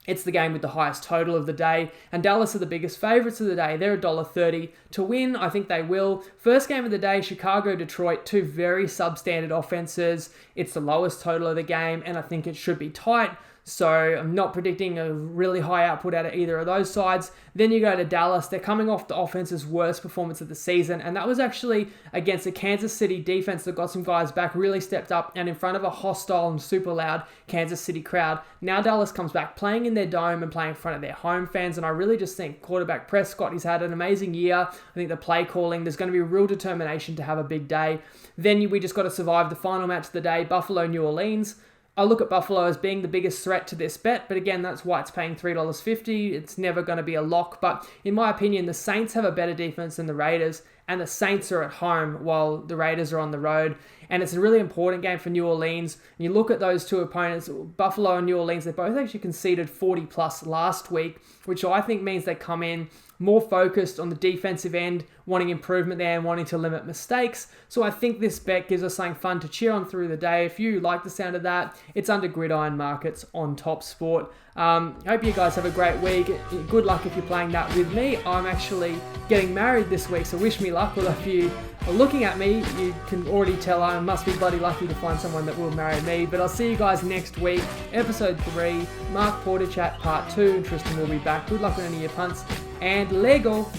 It's the game with the highest total of the day, and Dallas are the biggest favourites of the day. They're $1.30 to win. I think they will. First game of the day, Chicago-Detroit, 2 very substandard offenses. It's the lowest total of the game, and I think it should be tight. So I'm not predicting a really high output out of either of those sides. Then you go to Dallas. They're coming off the offense's worst performance of the season, and that was actually against a Kansas City defense that got some guys back, really stepped up, and in front of a hostile and super loud Kansas City crowd. Now Dallas comes back playing in their dome and playing in front of their home fans, and I really just think quarterback Prescott, he's had an amazing year. I think the play calling, there's going to be real determination to have a big day. Then we just got to survive the final match of the day, Buffalo-New Orleans. I look at Buffalo as being the biggest threat to this bet, but again, that's why it's paying $3.50. It's never going to be a lock, but in my opinion, the Saints have a better defense than the Raiders, and the Saints are at home while the Raiders are on the road. And it's a really important game for New Orleans. And you look at those two opponents, Buffalo and New Orleans, they both actually conceded 40 plus last week, which I think means they come in more focused on the defensive end, wanting improvement there and wanting to limit mistakes. So I think this bet gives us something fun to cheer on through the day. If you like the sound of that, it's under Gridiron Markets on TopSport. Hope you guys have a great week. Good luck if you're playing that with me. I'm actually getting married this week, so wish me luck. Although if you are looking at me, you can already tell I must be bloody lucky to find someone that will marry me. But I'll see you guys next week. Episode 3, Mark Porter Chat Part 2. Tristan will be back. Good luck with any of your punts. And Lego.